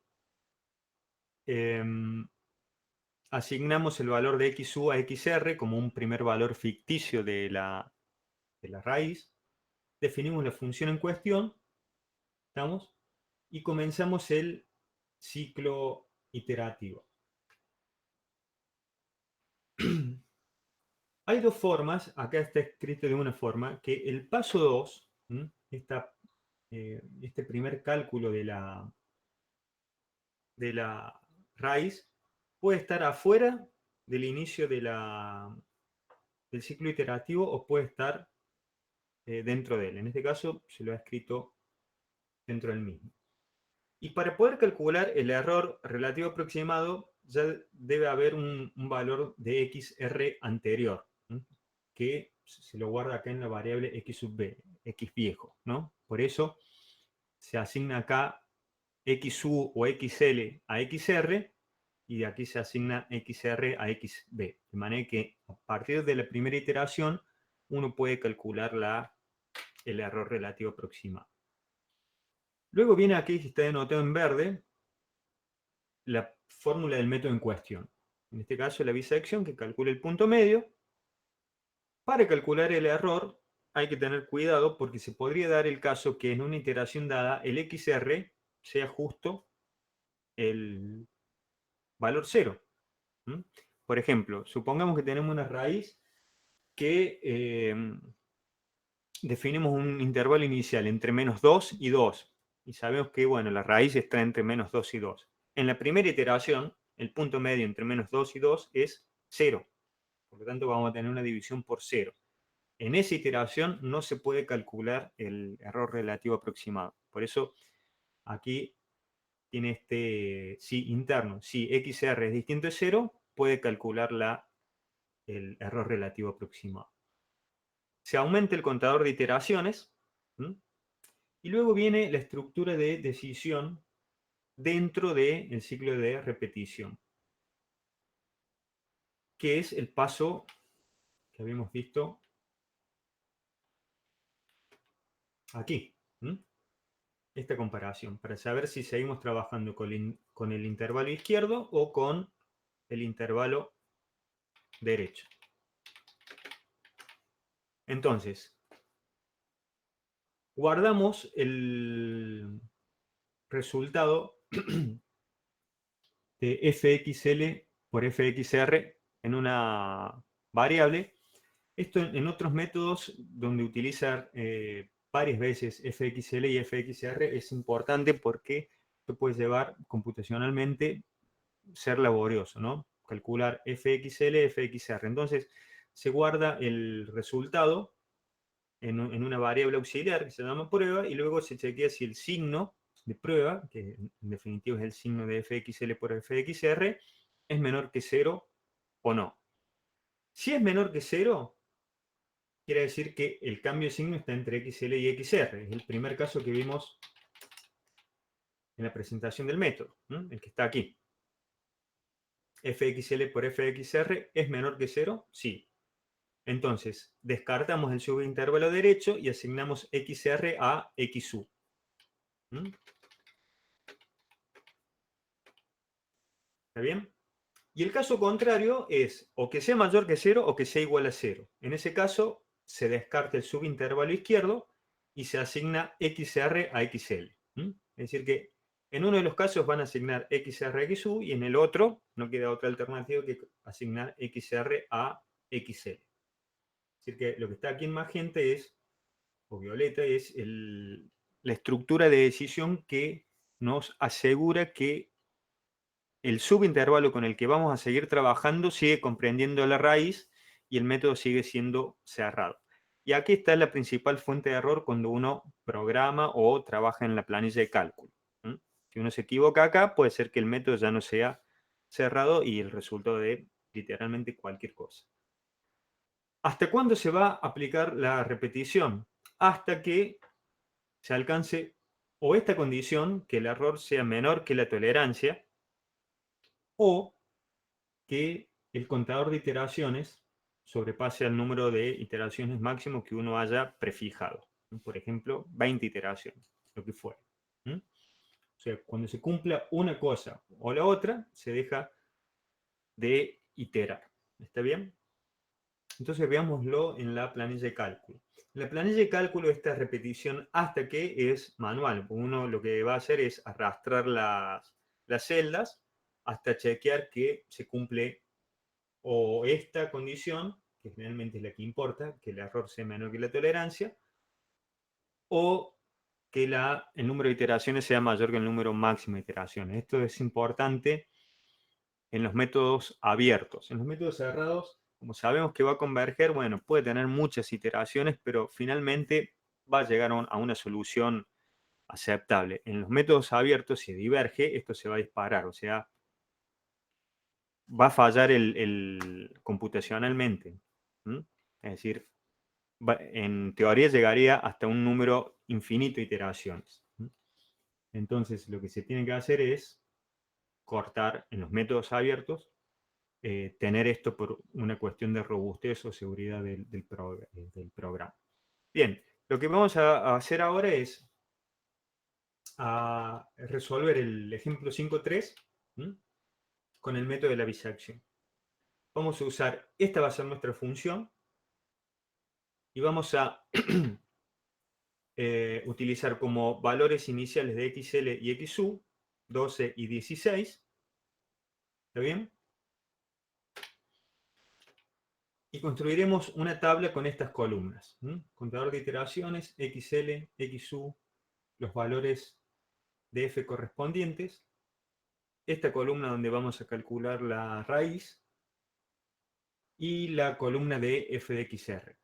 Speaker 1: asignamos el valor de xu a xr como un primer valor ficticio de la raíz. Definimos la función en cuestión, ¿estamos? Y comenzamos el ciclo iterativo. Hay dos formas, acá está escrito de una forma, que el paso 2, este primer cálculo de la raíz, puede estar afuera del inicio del ciclo iterativo o puede estar dentro de él. En este caso se lo ha escrito dentro del mismo. Y para poder calcular el error relativo aproximado, ya debe haber un valor de XR anterior, ¿no? Que se lo guarda acá en la variable X sub B, X viejo, ¿no? Por eso se asigna acá XU o XL a XR y de aquí se asigna XR a XB. De manera que a partir de la primera iteración uno puede calcular el error relativo aproximado. Luego viene aquí, que está denotado en verde, la fórmula del método en cuestión. En este caso, la bisección que calcula el punto medio. Para calcular el error hay que tener cuidado porque se podría dar el caso que en una iteración dada el XR sea justo el valor 0. Por ejemplo, supongamos que tenemos una raíz que definimos un intervalo inicial entre menos 2 y 2. Y sabemos que, bueno, la raíz está entre menos 2 y 2. En la primera iteración, el punto medio entre menos 2 y 2 es 0. Por lo tanto, vamos a tener una división por 0. En esa iteración no se puede calcular el error relativo aproximado. Por eso, aquí tiene este sí interno. Si XR es distinto de 0, puede calcular el error relativo aproximado. Se aumenta el contador de iteraciones. Y luego viene la estructura de decisión dentro del ciclo de repetición, que es el paso que habíamos visto aquí. Esta comparación, para saber si seguimos trabajando con el intervalo izquierdo o con el intervalo derecho. Entonces, guardamos el resultado de fxl por fxr en una variable. Esto en otros métodos donde utilizar varias veces fxl y fxr es importante porque esto puede llevar computacionalmente ser laborioso, ¿no? Calcular fxl, fxr. Entonces, se guarda el resultado en una variable auxiliar que se llama prueba y luego se chequea si el signo de prueba, que en definitiva es el signo de fxl por fxr, es menor que 0 o no. Si es menor que 0, quiere decir que el cambio de signo está entre xl y xr. Es el primer caso que vimos en la presentación del método, el que está aquí. fxl por fxr es menor que 0, sí. Entonces, descartamos el subintervalo derecho y asignamos xr a xu. ¿Mm? ¿Está bien? Y el caso contrario es o que sea mayor que 0 o que sea igual a 0. En ese caso, se descarta el subintervalo izquierdo y se asigna xr a xl. ¿Mm? Es decir, que en uno de los casos van a asignar xr a xu y en el otro no queda otra alternativa que asignar xr a xl. Es decir, que lo que está aquí en magenta es, o violeta, es la estructura de decisión que nos asegura que el subintervalo con el que vamos a seguir trabajando sigue comprendiendo la raíz y el método sigue siendo cerrado. Y aquí está la principal fuente de error cuando uno programa o trabaja en la planilla de cálculo. ¿Mm? Si uno se equivoca acá, puede ser que el método ya no sea cerrado y el resultado de literalmente cualquier cosa. ¿Hasta cuándo se va a aplicar la repetición? Hasta que se alcance o esta condición, que el error sea menor que la tolerancia, o que el contador de iteraciones sobrepase el número de iteraciones máximo que uno haya prefijado. Por ejemplo, 20 iteraciones, lo que fuera. O sea, cuando se cumpla una cosa o la otra, se deja de iterar. ¿Está bien? Entonces veámoslo en la planilla de cálculo. En la planilla de cálculo esta repetición hasta que es manual. Uno lo que va a hacer es arrastrar las celdas hasta chequear que se cumple o esta condición, que generalmente es la que importa, que el error sea menor que la tolerancia, o que el número de iteraciones sea mayor que el número máximo de iteraciones. Esto es importante en los métodos abiertos. En los métodos cerrados, como sabemos que va a converger, bueno, puede tener muchas iteraciones, pero finalmente va a llegar a una solución aceptable. En los métodos abiertos, si diverge, esto se va a disparar, o sea, va a fallar computacionalmente. ¿Mm? Es decir, en teoría llegaría hasta un número infinito de iteraciones. ¿Mm? Entonces, lo que se tiene que hacer es cortar en los métodos abiertos, tener esto por una cuestión de robustez o seguridad del programa. Bien, lo que vamos a hacer ahora es a resolver el ejemplo 5.3 con el método de la bisección. Vamos a usar, esta va a ser nuestra función y vamos a utilizar como valores iniciales de xl y xu 12 y 16. ¿Está bien? Y construiremos una tabla con estas columnas. Contador de iteraciones, xl, xu, los valores de f correspondientes. Esta columna donde vamos a calcular la raíz. Y la columna de f de xr.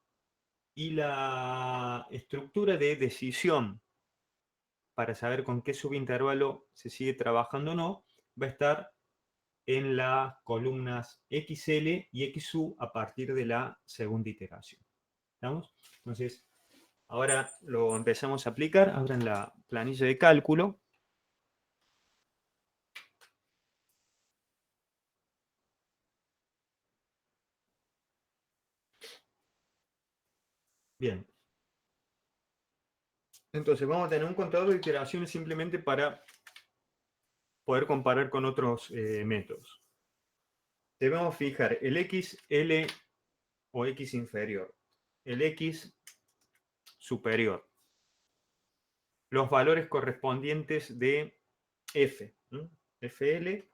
Speaker 1: Y la estructura de decisión para saber con qué subintervalo se sigue trabajando o no, va a estar en las columnas XL y XU a partir de la segunda iteración. ¿Estamos? Entonces, ahora lo empezamos a aplicar. Abran la planilla de cálculo. Bien. Entonces, vamos a tener un contador de iteraciones simplemente para poder comparar con otros métodos. Debemos fijar el XL o X inferior, el X superior, los valores correspondientes de F, FL,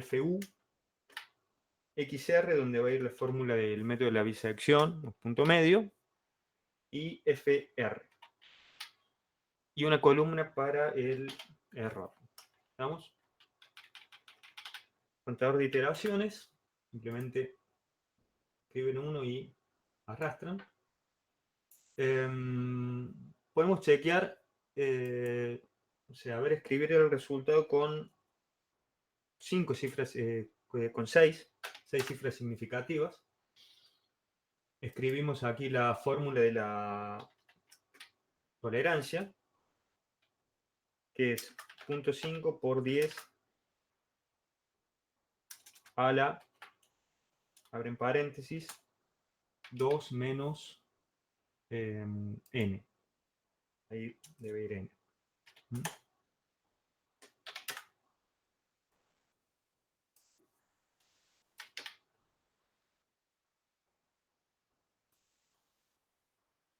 Speaker 1: FU, XR, donde va a ir la fórmula del método de la bisección, punto medio, y FR. Y una columna para el error. ¿Estamos? Contador de iteraciones, simplemente escriben uno y arrastran. Podemos chequear, o sea, a ver, escribir el resultado con 5 cifras, con 6 cifras significativas. Escribimos aquí la fórmula de la tolerancia, que es 0.5 por 10 a la, abren paréntesis, 2 menos n. Ahí debe ir n. ¿Mm?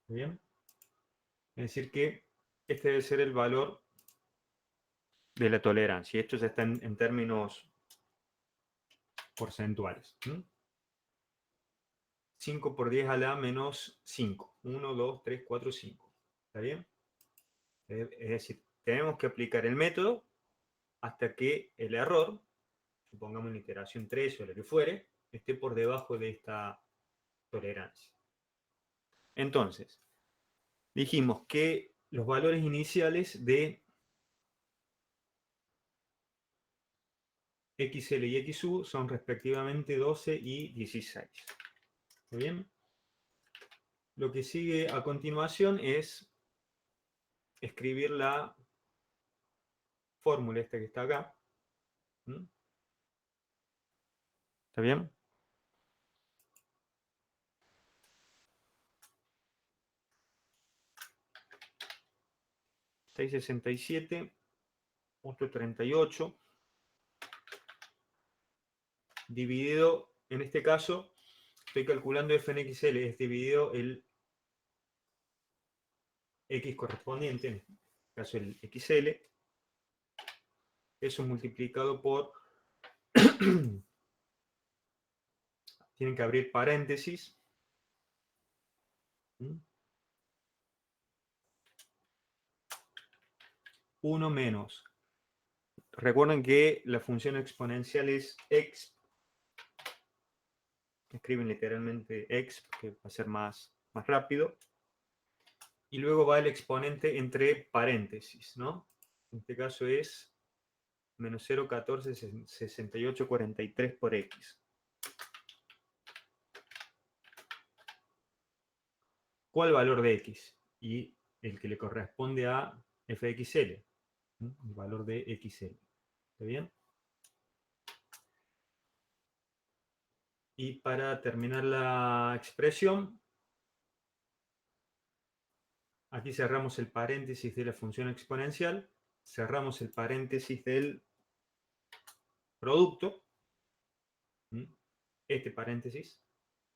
Speaker 1: Bien. Es decir que este debe ser el valor de la tolerancia. Esto ya está en términos porcentuales. 5 por 10 a la menos 5. 1, 2, 3, 4, 5. ¿Está bien? Es decir, tenemos que aplicar el método hasta que el error, supongamos en iteración 3 o lo que fuere, esté por debajo de esta tolerancia. Entonces, dijimos que los valores iniciales de XL y XU son respectivamente 12 y 16. ¿Está bien? Lo que sigue a continuación es escribir la fórmula esta que está acá. ¿Está bien? $667.38 dividido, en este caso, estoy calculando f en XL, es dividido el X correspondiente, en este caso el XL, eso multiplicado por, tienen que abrir paréntesis, 1 menos. Recuerden que la función exponencial es x, escriben literalmente x, porque va a ser más rápido, y luego va el exponente entre paréntesis, ¿no? En este caso es menos 0,146843 por x. ¿Cuál valor de x? Y el que le corresponde a f de xl, el valor de xl. ¿Está bien? Y para terminar la expresión, aquí cerramos el paréntesis de la función exponencial, cerramos el paréntesis del producto, este paréntesis,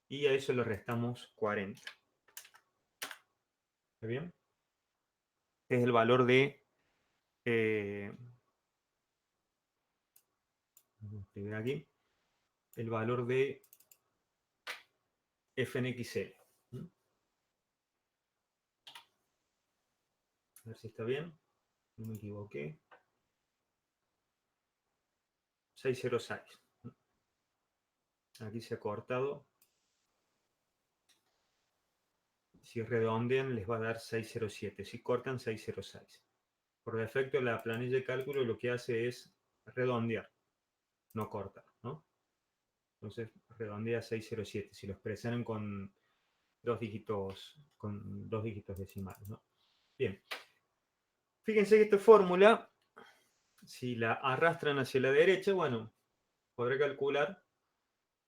Speaker 1: y a eso le restamos 40. ¿Está bien? Es el valor de aquí, el valor de f en xl. A ver si está bien, no me equivoqué. 606. Aquí se ha cortado. Si redondean les va a dar 607. Si cortan, 606. Por defecto la planilla de cálculo lo que hace es redondear, no cortar, ¿no? Entonces redondea 607. Si lo expresaran con dos dígitos decimales, ¿no? Bien. Fíjense que esta fórmula, si la arrastran hacia la derecha, bueno, podré calcular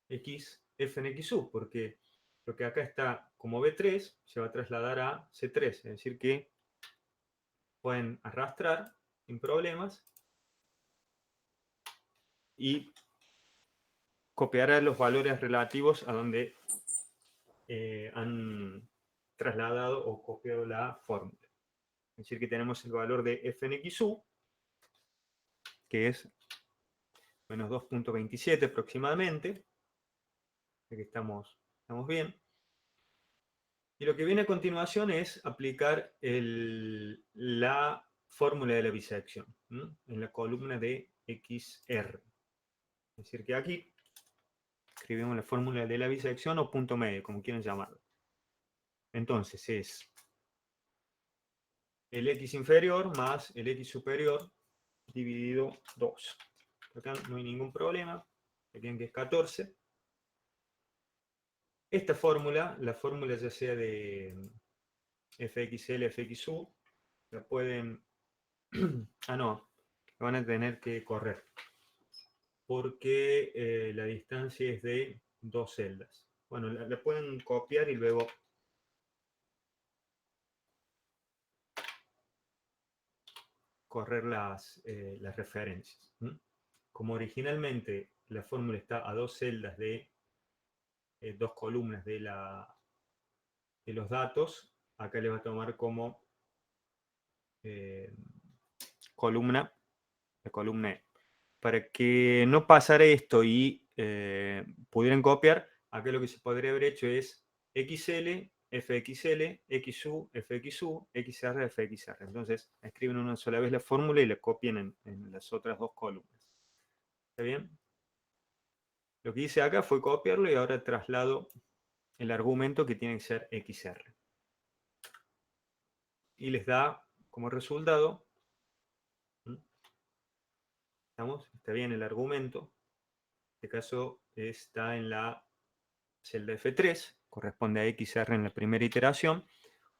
Speaker 1: x f en xu, porque lo que acá está como B3 se va a trasladar a C3, es decir que pueden arrastrar sin problemas y copiar los valores relativos a donde han trasladado o copiado la fórmula. Es decir que tenemos el valor de f en xu, que es menos 2.27 aproximadamente, aquí estamos bien. Y lo que viene a continuación es aplicar la fórmula de la bisección en la columna de XR. Es decir, que aquí escribimos la fórmula de la bisección o punto medio, como quieran llamarlo. Entonces es el X inferior más el X superior dividido 2. Acá no hay ningún problema. Aquí que es 14. Esta fórmula, la fórmula ya sea de fxl, fxu, la pueden... ah, no, van a tener que correr. porque la distancia es de 2 celdas. Bueno, la pueden copiar y luego correr las referencias. Como originalmente la fórmula está a 2 celdas de 2 columnas de los datos, acá le va a tomar como eh, columna, la columna E. Para que no pasara esto y pudieran copiar, acá lo que se podría haber hecho es XL, FXL, XU, FXU, XR, FXR. Entonces escriben una sola vez la fórmula y la copian en las otras dos columnas. ¿Está bien? Lo que hice acá fue copiarlo y ahora traslado el argumento que tiene que ser XR. Y les da como resultado, ¿estamos? Está bien el argumento. En este caso está en la celda F3, corresponde a XR en la primera iteración,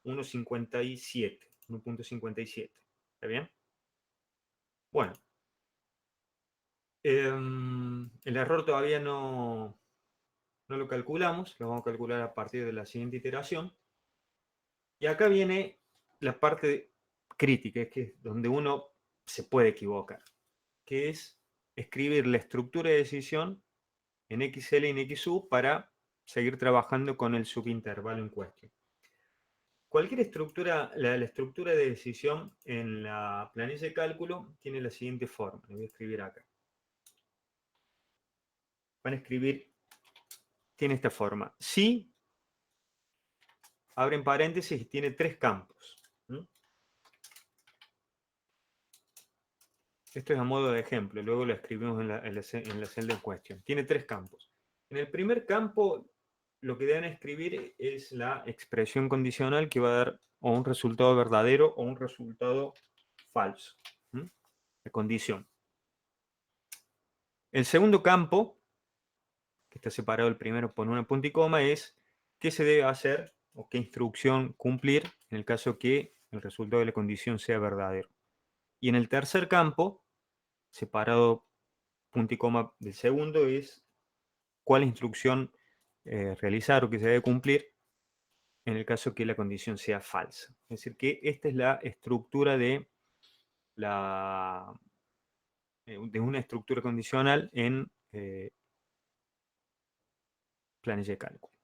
Speaker 1: 1.57. ¿Está bien? Bueno, el error todavía no lo calculamos, lo vamos a calcular a partir de la siguiente iteración. Y acá viene la parte crítica, es que es donde uno se puede equivocar, que es escribir la estructura de decisión en XL y en XU para seguir trabajando con el subintervalo en cuestión. Cualquier estructura, la estructura de decisión en la planilla de cálculo tiene la siguiente forma. Lo voy a escribir acá. Van a escribir, tiene esta forma. Si, abren paréntesis y tiene 3 campos. Esto es a modo de ejemplo, luego lo escribimos en la celda en cuestión. Tiene 3 campos. En el primer campo, lo que deben escribir es la expresión condicional que va a dar o un resultado verdadero o un resultado falso. La condición. El segundo campo, que está separado el primero por una punta y coma, es qué se debe hacer o qué instrucción cumplir en el caso que el resultado de la condición sea verdadero. Y en el tercer campo, separado punta y coma del segundo, es cuál instrucción realizar o que se debe cumplir en el caso que la condición sea falsa. Es decir, que esta es la estructura de una estructura condicional en planilla de cálculo.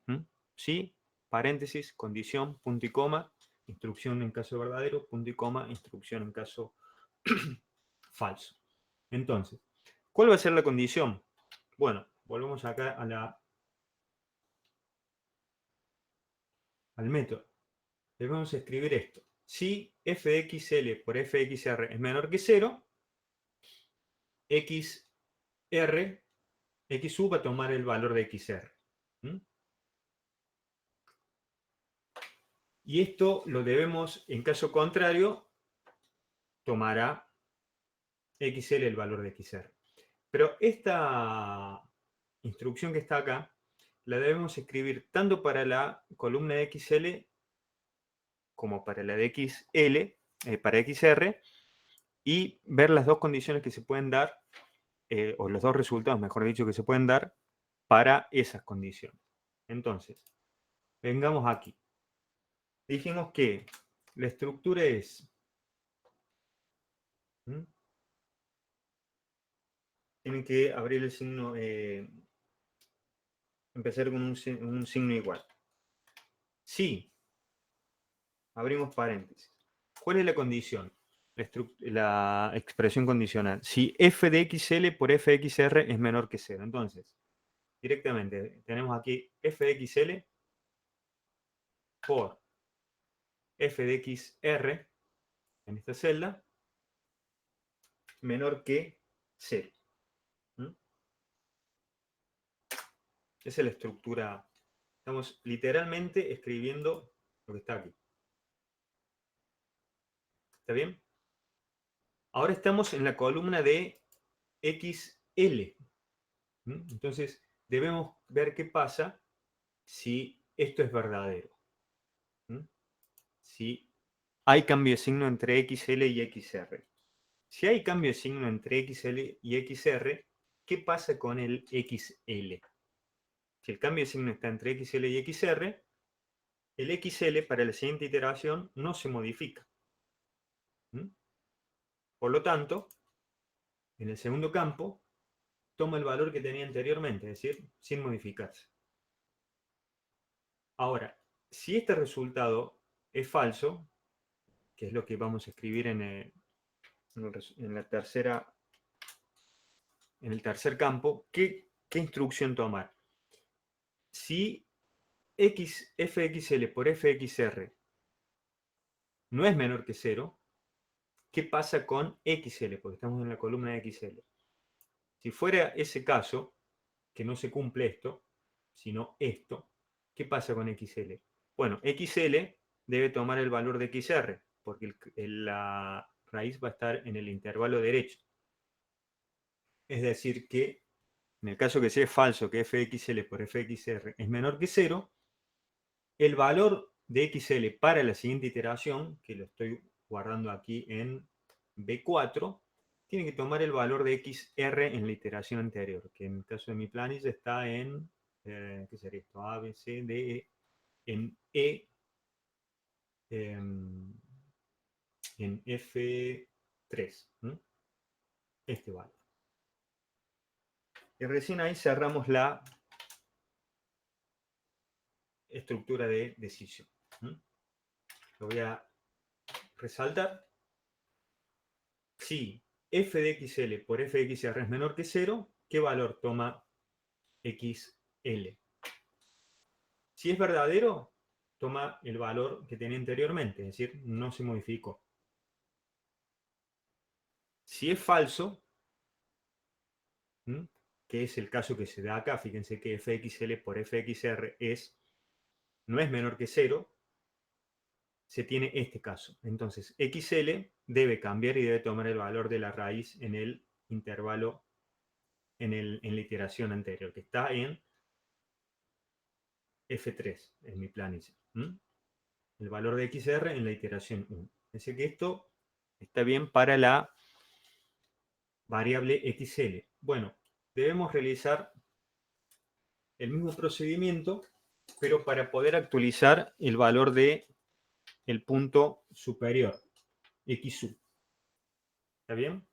Speaker 1: Sí, paréntesis, condición, punto y coma, instrucción en caso verdadero, punto y coma, instrucción en caso falso. Entonces, ¿cuál va a ser la condición? Bueno, volvemos acá al método. Debemos escribir esto. Si f de xl por f de xr es menor que 0, xr, xu va a tomar el valor de xr. Y esto lo debemos, en caso contrario, tomará xl el valor de xr. Pero esta instrucción que está acá la debemos escribir tanto para la columna de XL como para la de XL, para XR, y ver las dos condiciones que se pueden dar, o los dos resultados, mejor dicho, que se pueden dar para esas condiciones. Entonces, vengamos aquí. Dijimos que la estructura es... Tienen que abrir el signo, empezar con un signo igual. Si, abrimos paréntesis. ¿Cuál es la condición? La expresión condicional. Si f de xl por f de xr es menor que 0. Entonces, directamente tenemos aquí f de xl por f de xr en esta celda menor que 0. Esa es la estructura. Estamos literalmente escribiendo lo que está aquí. ¿Está bien? Ahora estamos en la columna de XL. Entonces, debemos ver qué pasa si esto es verdadero. Si hay cambio de signo entre XL y XR. Si hay cambio de signo entre XL y XR, ¿qué pasa con el XL? Si el cambio de signo está entre XL y XR, el XL para la siguiente iteración no se modifica. Por lo tanto, en el segundo campo, toma el valor que tenía anteriormente, es decir, sin modificarse. Ahora, si este resultado es falso, que es lo que vamos a escribir en el tercer campo, ¿qué instrucción tomar? Si fxl por fxr no es menor que 0, ¿qué pasa con xl? Porque estamos en la columna de xl. Si fuera ese caso, que no se cumple esto, sino esto, ¿qué pasa con xl? Bueno, xl debe tomar el valor de xr, porque la raíz va a estar en el intervalo derecho. Es decir, que en el caso que sea falso, que fxl por fxr es menor que 0, el valor de xl para la siguiente iteración, que lo estoy guardando aquí en B4, tiene que tomar el valor de xr en la iteración anterior, que en el caso de mi planilla está en, ¿qué sería esto? A, B, C, D, E, en E, en F3, este valor. Y recién ahí cerramos la estructura de decisión. Lo voy a resaltar. Si f de xl por f de xr es menor que 0, ¿qué valor toma xl? Si es verdadero, toma el valor que tenía anteriormente, es decir, no se modificó. Si es falso, que es el caso que se da acá, fíjense que fxl por fxr no es menor que 0, se tiene este caso. Entonces, xl debe cambiar y debe tomar el valor de la raíz en el intervalo, en la iteración anterior, que está en F3, en mi planilla. El valor de XR en la iteración 1. Así que esto está bien para la variable XL. Bueno, debemos realizar el mismo procedimiento, pero para poder actualizar el valor de el punto superior, XU. ¿Está bien?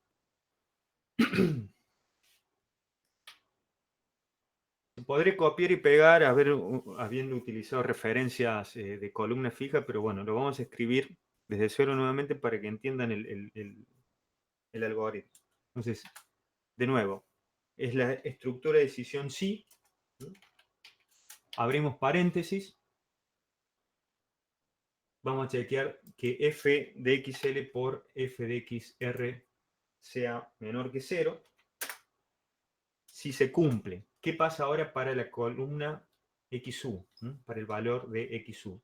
Speaker 1: Podré copiar y pegar, habiendo utilizado referencias de columna fija, pero bueno, lo vamos a escribir desde cero nuevamente para que entiendan el algoritmo. Entonces, de nuevo, es la estructura de decisión sí. Abrimos paréntesis. Vamos a chequear que f de xl por f de xr sea menor que 0. Si se cumple, ¿qué pasa ahora para la columna XU? Para el valor de XU.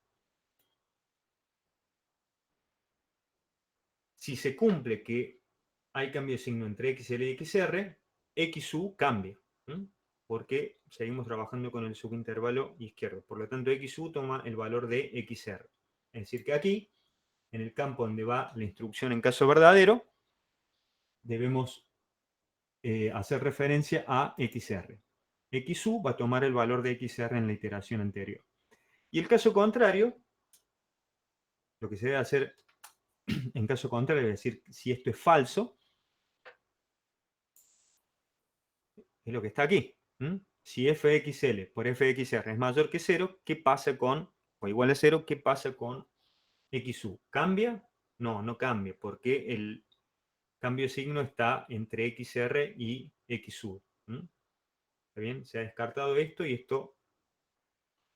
Speaker 1: Si se cumple que hay cambio de signo entre XL y XR, XU cambia, porque seguimos trabajando con el subintervalo izquierdo. Por lo tanto, XU toma el valor de XR. Es decir, que aquí, en el campo donde va la instrucción en caso verdadero, debemos hacer referencia a XR. XU va a tomar el valor de XR en la iteración anterior. Y el caso contrario, lo que se debe hacer en caso contrario, es decir, si esto es falso, es lo que está aquí. Si fxl por fxr es mayor que 0, ¿qué pasa con, o igual a 0, qué pasa con xu? ¿Cambia? No, no cambia, porque el cambio de signo está entre xr y xu. ¿Está bien? Se ha descartado esto y esto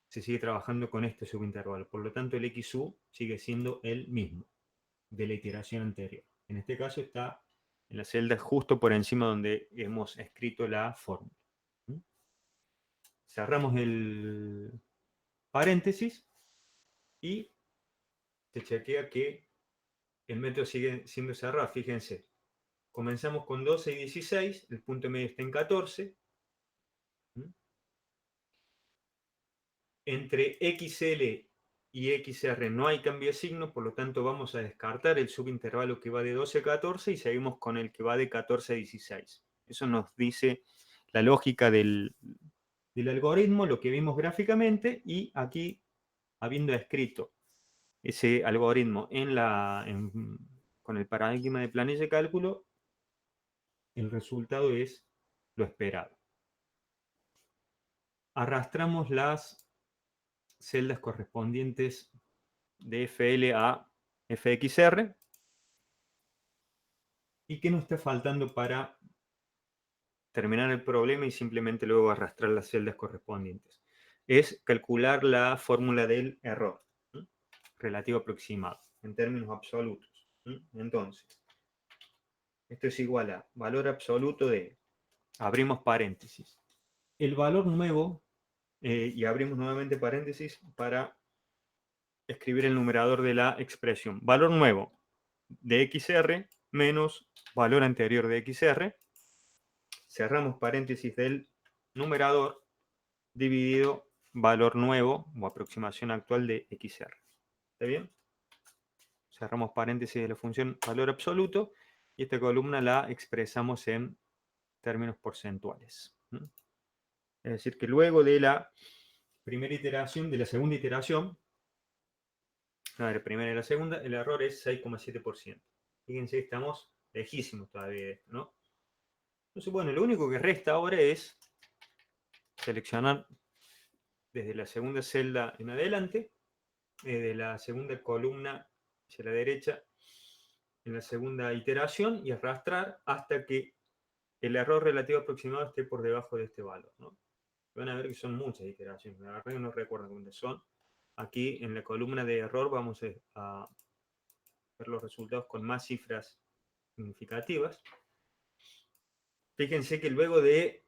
Speaker 1: se sigue trabajando con este subintervalo. Por lo tanto, el xu sigue siendo el mismo de la iteración anterior. En este caso está en la celda justo por encima donde hemos escrito la fórmula. Cerramos el paréntesis y se chequea que el método sigue siendo cerrado. Fíjense, comenzamos con 12 y 16, el punto medio está en 14. Entre XL y XR no hay cambio de signo, por lo tanto vamos a descartar el subintervalo que va de 12 a 14 y seguimos con el que va de 14 a 16. Eso nos dice la lógica del algoritmo, lo que vimos gráficamente, y aquí, habiendo escrito ese algoritmo con el paradigma de planilla de cálculo, el resultado es lo esperado. Arrastramos las celdas correspondientes de FL a FXR. ¿Y qué nos está faltando para terminar el problema y simplemente luego arrastrar las celdas correspondientes? Es calcular la fórmula del error, ¿sí? Relativo aproximado, en términos absolutos, ¿sí? Entonces, esto es igual a valor absoluto de, abrimos paréntesis, el valor nuevo, y abrimos nuevamente paréntesis para escribir el numerador de la expresión. Valor nuevo de XR menos valor anterior de XR. Cerramos paréntesis del numerador dividido valor nuevo o aproximación actual de XR. ¿Está bien? Cerramos paréntesis de la función valor absoluto y esta columna la expresamos en términos porcentuales. Es decir, que luego de la primera iteración, de la segunda iteración, no, de la primera y la segunda, el error es 6,7%. Fíjense, estamos lejísimos todavía de esto, ¿no? Entonces, bueno, lo único que resta ahora es seleccionar desde la segunda celda en adelante, de la segunda columna hacia la derecha, en la segunda iteración, y arrastrar hasta que el error relativo aproximado esté por debajo de este valor, ¿no? Van a ver que son muchas iteraciones, la verdad que no recuerdo cuántas son. Aquí en la columna de error vamos a ver los resultados con más cifras significativas. Fíjense que luego de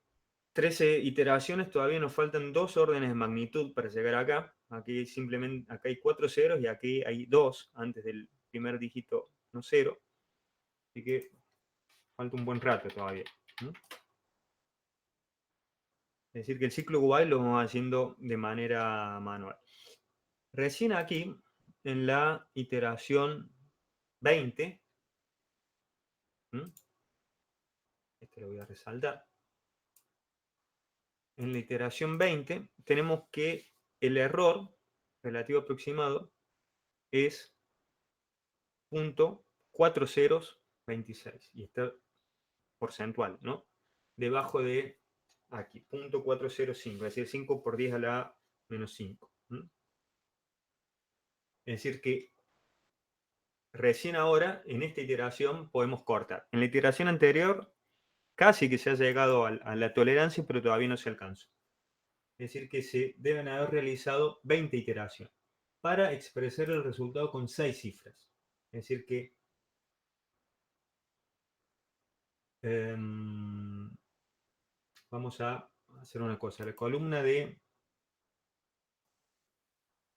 Speaker 1: 13 iteraciones todavía nos faltan 2 órdenes de magnitud para llegar acá. Aquí simplemente, acá hay 4 ceros y aquí hay 2 antes del primer dígito no cero. Así que falta un buen rato todavía, ¿no? Es decir, que el ciclo while lo vamos haciendo de manera manual. Recién aquí, en la iteración 20, este lo voy a resaltar. En la iteración 20 tenemos que el error relativo aproximado es 0.4026 y está porcentual, ¿no? Debajo de aquí, 0.405, es decir, 5 por 10 a la menos 5. Es decir que recién ahora, en esta iteración, podemos cortar. En la iteración anterior, casi que se ha llegado a la tolerancia, pero todavía no se alcanzó. Es decir, que se deben haber realizado 20 iteraciones para expresar el resultado con 6 cifras. Es decir, que vamos a hacer una cosa. La columna de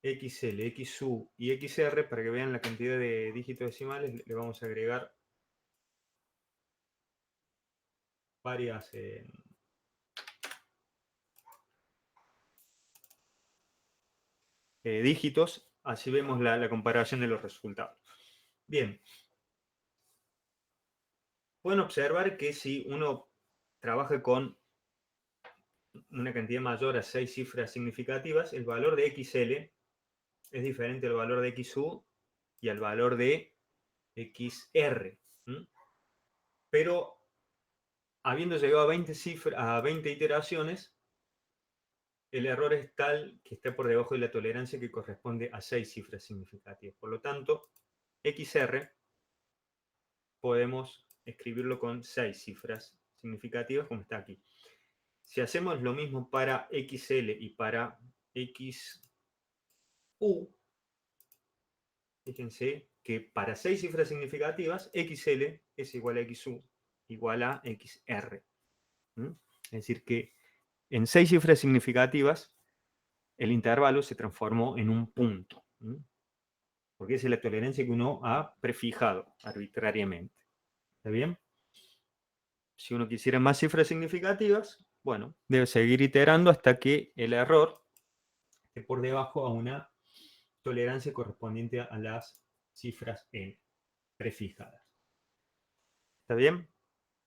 Speaker 1: XL, XU y XR, para que vean la cantidad de dígitos decimales, le vamos a agregar varias dígitos, así vemos la comparación de los resultados. Bien, pueden observar que si uno trabaja con una cantidad mayor a 6 cifras significativas, el valor de XL es diferente al valor de XU y al valor de XR. Pero habiendo llegado a 20 iteraciones, el error es tal que está por debajo de la tolerancia que corresponde a 6 cifras significativas. Por lo tanto, XR podemos escribirlo con 6 cifras significativas como está aquí. Si hacemos lo mismo para XL y para XU, fíjense que para 6 cifras significativas, XL es igual a XU igual a XR. Es decir, que en 6 cifras significativas, el intervalo se transformó en un punto. Porque esa es la tolerancia que uno ha prefijado arbitrariamente. ¿Está bien? Si uno quisiera más cifras significativas, bueno, debe seguir iterando hasta que el error esté por debajo a una tolerancia correspondiente a las cifras n prefijadas. ¿Está bien?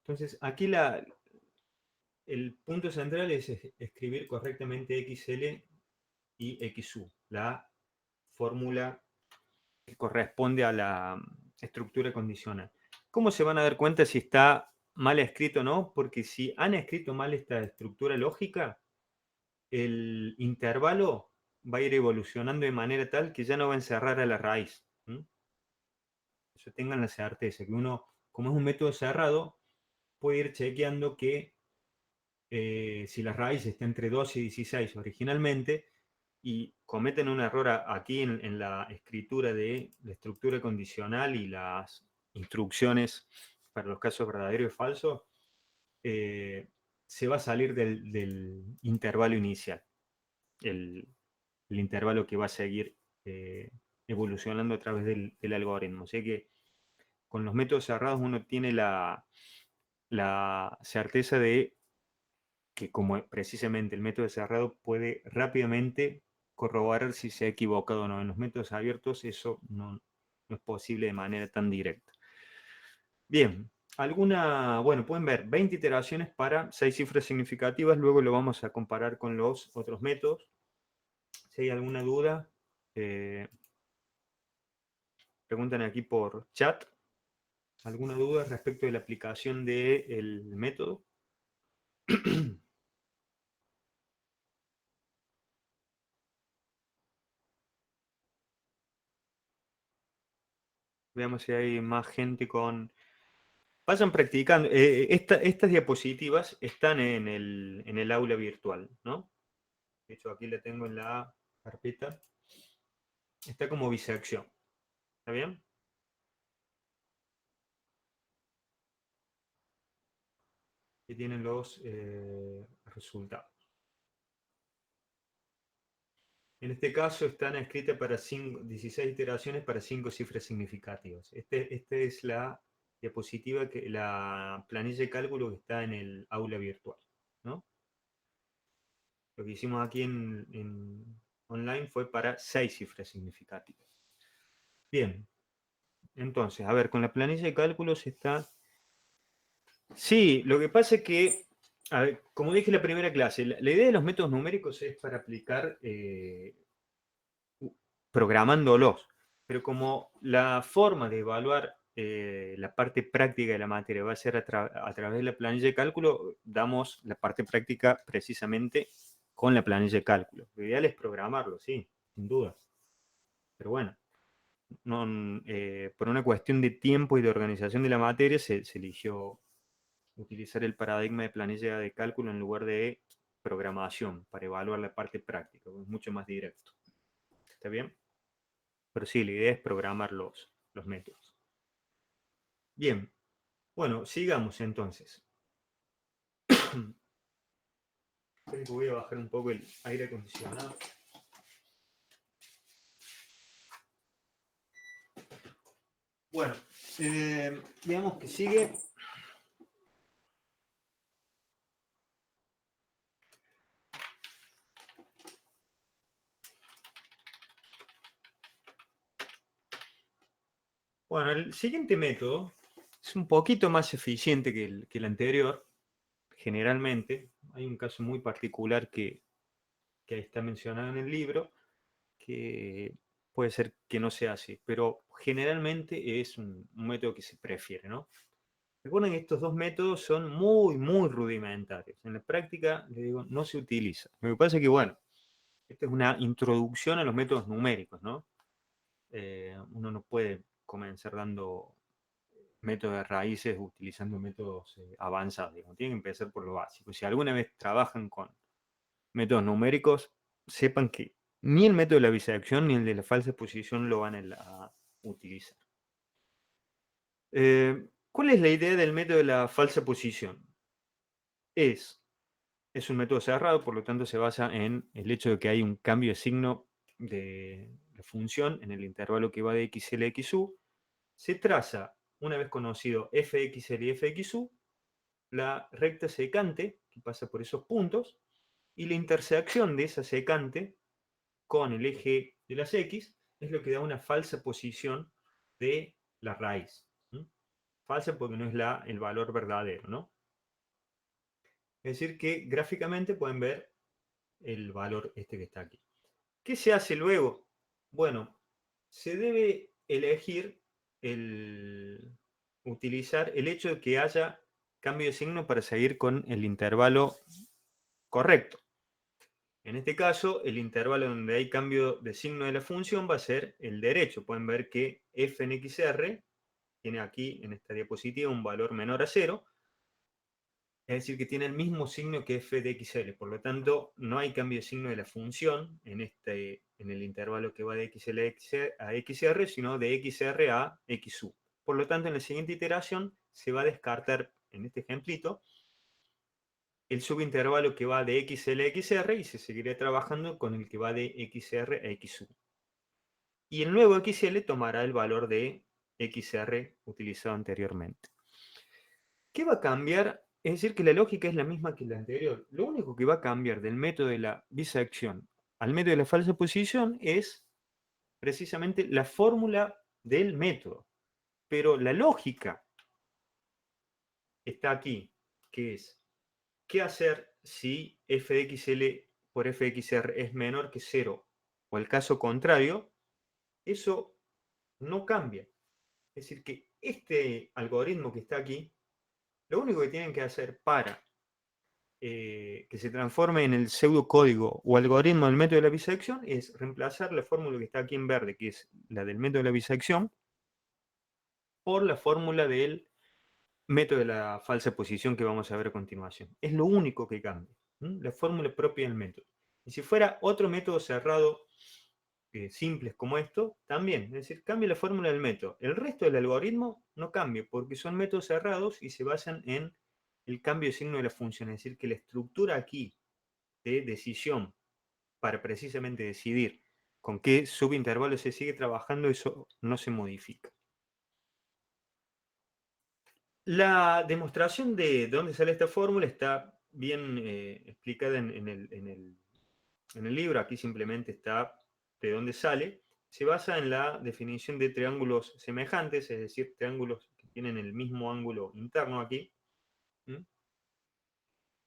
Speaker 1: Entonces, aquí el punto central es escribir correctamente XL y XU, la fórmula que corresponde a la estructura condicional. ¿Cómo se van a dar cuenta si está mal escrito o no? Porque si han escrito mal esta estructura lógica, el intervalo va a ir evolucionando de manera tal que ya no va a encerrar a la raíz. Eso tengan la certeza, que uno, como es un método cerrado, puede ir chequeando que si la raíz está entre 12 y 16 originalmente, y cometen un error aquí en la escritura de la estructura condicional y las instrucciones para los casos verdadero y falso, se va a salir del intervalo inicial, el, el intervalo que va a seguir eh, evolucionando a través del algoritmo. Así que con los métodos cerrados uno tiene la certeza de que como precisamente el método cerrado puede rápidamente corroborar si se ha equivocado o no. En los métodos abiertos eso no es posible de manera tan directa. Bien, bueno, pueden ver 20 iteraciones para 6 cifras significativas, luego lo vamos a comparar con los otros métodos. Si hay alguna duda, preguntan aquí por chat. ¿Alguna duda respecto de la aplicación del método? Veamos si hay más gente con... Vayan practicando. Estas diapositivas están en el aula virtual, ¿no? De hecho, aquí la tengo en la carpeta. Está como bisección. ¿Está bien? Y tienen los resultados. En este caso están escritas para 16 iteraciones para 5 cifras significativas. Esta es la diapositiva, la planilla de cálculo que está en el aula virtual, ¿no? Lo que hicimos aquí en online fue para 6 cifras significativas. Bien, entonces, a ver, con la planilla de cálculos está... Sí, lo que pasa es que, a ver, como dije en la primera clase, la idea de los métodos numéricos es para aplicar programándolos, pero como la forma de evaluar la parte práctica de la materia va a ser a través de la planilla de cálculo, damos la parte práctica precisamente con la planilla de cálculo. Lo ideal es programarlo, sí, sin duda. Pero bueno, por una cuestión de tiempo y de organización de la materia se eligió utilizar el paradigma de planilla de cálculo en lugar de programación para evaluar la parte práctica, es mucho más directo. ¿Está bien? Pero sí, la idea es programar los métodos. Bien, bueno, sigamos entonces. Creo que voy a bajar un poco el aire acondicionado. Bueno, veamos que sigue. Bueno, el siguiente método es un poquito más eficiente que el anterior, generalmente. Hay un caso muy particular que está mencionado en el libro, que puede ser que no sea así, pero generalmente es un método que se prefiere, ¿no? Recuerden que estos dos métodos son muy, muy rudimentarios. En la práctica, les digo, no se utiliza. Lo que pasa es que, bueno, esta es una introducción a los métodos numéricos, ¿no? Uno no puede comenzar dando métodos de raíces utilizando métodos avanzados, digamos. Tienen que empezar por lo básico. Si alguna vez trabajan con métodos numéricos, sepan que ni el método de la bisección ni el de la falsa posición lo van a utilizar. ¿Cuál es la idea del método de la falsa posición? Es un método cerrado, por lo tanto se basa en el hecho de que hay un cambio de signo de la función en el intervalo que va de xl a xu. Se traza, una vez conocido fxl y fxu, la recta secante que pasa por esos puntos y la intersección de esa secante con el eje de las x es lo que da una falsa posición de la raíz. Falsa porque no es el valor verdadero, ¿no? Es decir, que gráficamente pueden ver el valor este que está aquí. ¿Qué se hace luego? Bueno, se debe elegir utilizar el hecho de que haya cambio de signo para seguir con el intervalo correcto. En este caso, el intervalo donde hay cambio de signo de la función va a ser el derecho. Pueden ver que f en xr tiene aquí en esta diapositiva un valor menor a 0, es decir, que tiene el mismo signo que f de xl. Por lo tanto, no hay cambio de signo de la función en el intervalo que va de xl a xr, sino de xr a xu. Por lo tanto, en la siguiente iteración se va a descartar, en este ejemplito, el subintervalo que va de xl a xr y se seguirá trabajando con el que va de xr a xu. Y el nuevo xl tomará el valor de xr utilizado anteriormente. ¿Qué va a cambiar? Es decir, que la lógica es la misma que la anterior. Lo único que va a cambiar del método de la bisección al método de la falsa posición es precisamente la fórmula del método. Pero la lógica está aquí, que es qué hacer si f de xl por f de xr es menor que 0 o el caso contrario, eso no cambia. Es decir, que este algoritmo que está aquí, lo único que tienen que hacer para que se transforme en el pseudocódigo o algoritmo del método de la bisección es reemplazar la fórmula que está aquí en verde, que es la del método de la bisección, por la fórmula del método de la falsa posición que vamos a ver a continuación. Es lo único que cambia, la fórmula propia del método. Y si fuera otro método cerrado, simples como esto, también, es decir, cambia la fórmula del método. El resto del algoritmo no cambia, porque son métodos cerrados y se basan en el cambio de signo de la función. Es decir, que la estructura aquí de decisión para precisamente decidir con qué subintervalo se sigue trabajando, eso no se modifica. La demostración de dónde sale esta fórmula está bien explicada en el libro. Aquí simplemente está de dónde sale. Se basa en la definición de triángulos semejantes, es decir, triángulos que tienen el mismo ángulo interno aquí,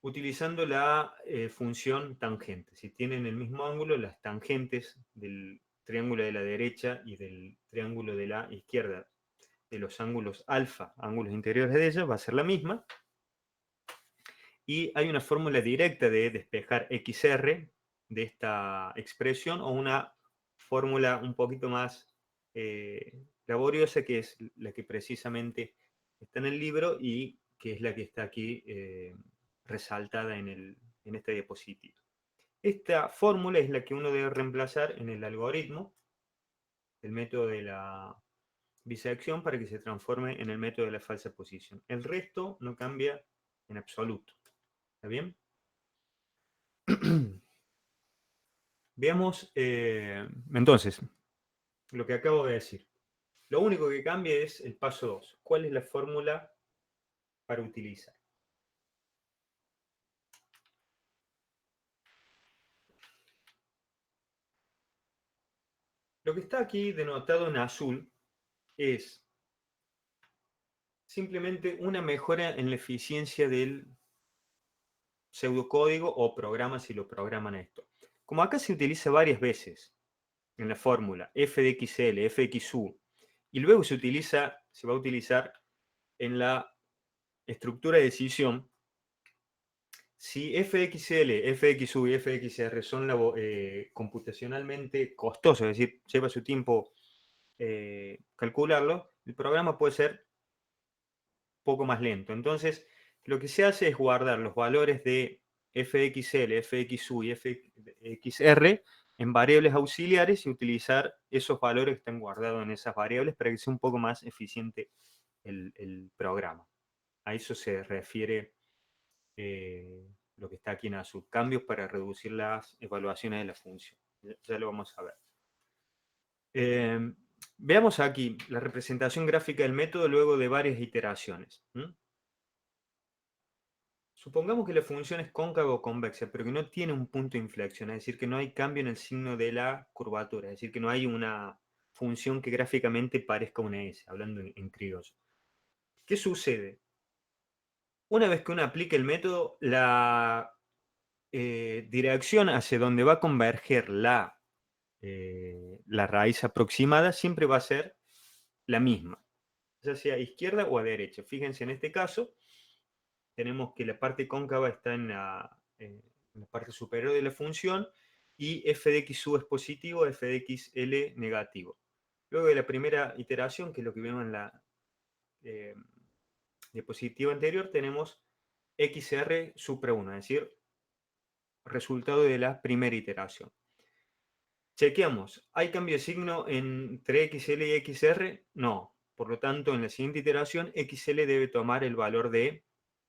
Speaker 1: utilizando la función tangente. Si tienen el mismo ángulo, las tangentes del triángulo de la derecha y del triángulo de la izquierda, de los ángulos alfa, ángulos interiores de ellos, va a ser la misma. Y hay una fórmula directa de despejar XR de esta expresión, o una fórmula un poquito más laboriosa, que es la que precisamente está en el libro y que es la que está aquí resaltada en esta diapositiva. Esta fórmula es la que uno debe reemplazar en el algoritmo, el método de la bisección, para que se transforme en el método de la falsa posición. El resto no cambia en absoluto. ¿Está bien? Veamos entonces lo que acabo de decir. Lo único que cambia es el paso 2. ¿Cuál es la fórmula para utilizar? Lo que está aquí denotado en azul es simplemente una mejora en la eficiencia del pseudocódigo o programa, si lo programan esto. Como acá se utiliza varias veces en la fórmula f de xl, f de xu, y luego se va a utilizar en la estructura de decisión. Si fxl, fxu y fxr son computacionalmente costosos, es decir, lleva su tiempo calcularlo, el programa puede ser poco más lento. Entonces, lo que se hace es guardar los valores de fxl, fxu y fxr en variables auxiliares y utilizar esos valores que están guardados en esas variables para que sea un poco más eficiente el programa. A eso se refiere lo que está aquí en azul. Cambios para reducir las evaluaciones de la función. Ya lo vamos a ver. Veamos aquí la representación gráfica del método luego de varias iteraciones. Supongamos que la función es cóncava o convexa, pero que no tiene un punto de inflexión, es decir, que no hay cambio en el signo de la curvatura, es decir, que no hay una función que gráficamente parezca una S, hablando en criollo. ¿Qué sucede? Una vez que uno aplique el método, la dirección hacia donde va a converger la raíz aproximada siempre va a ser la misma, ya sea a izquierda o a derecha. Fíjense, en este caso, tenemos que la parte cóncava está en la parte superior de la función y f de x es positivo, f de xl negativo. Luego de la primera iteración, que es lo que vimos en la eh, diapositiva anterior, tenemos xr supra 1, es decir, resultado de la primera iteración. Chequeamos, ¿hay cambio de signo entre xl y xr? No. Por lo tanto, en la siguiente iteración, xl debe tomar el valor de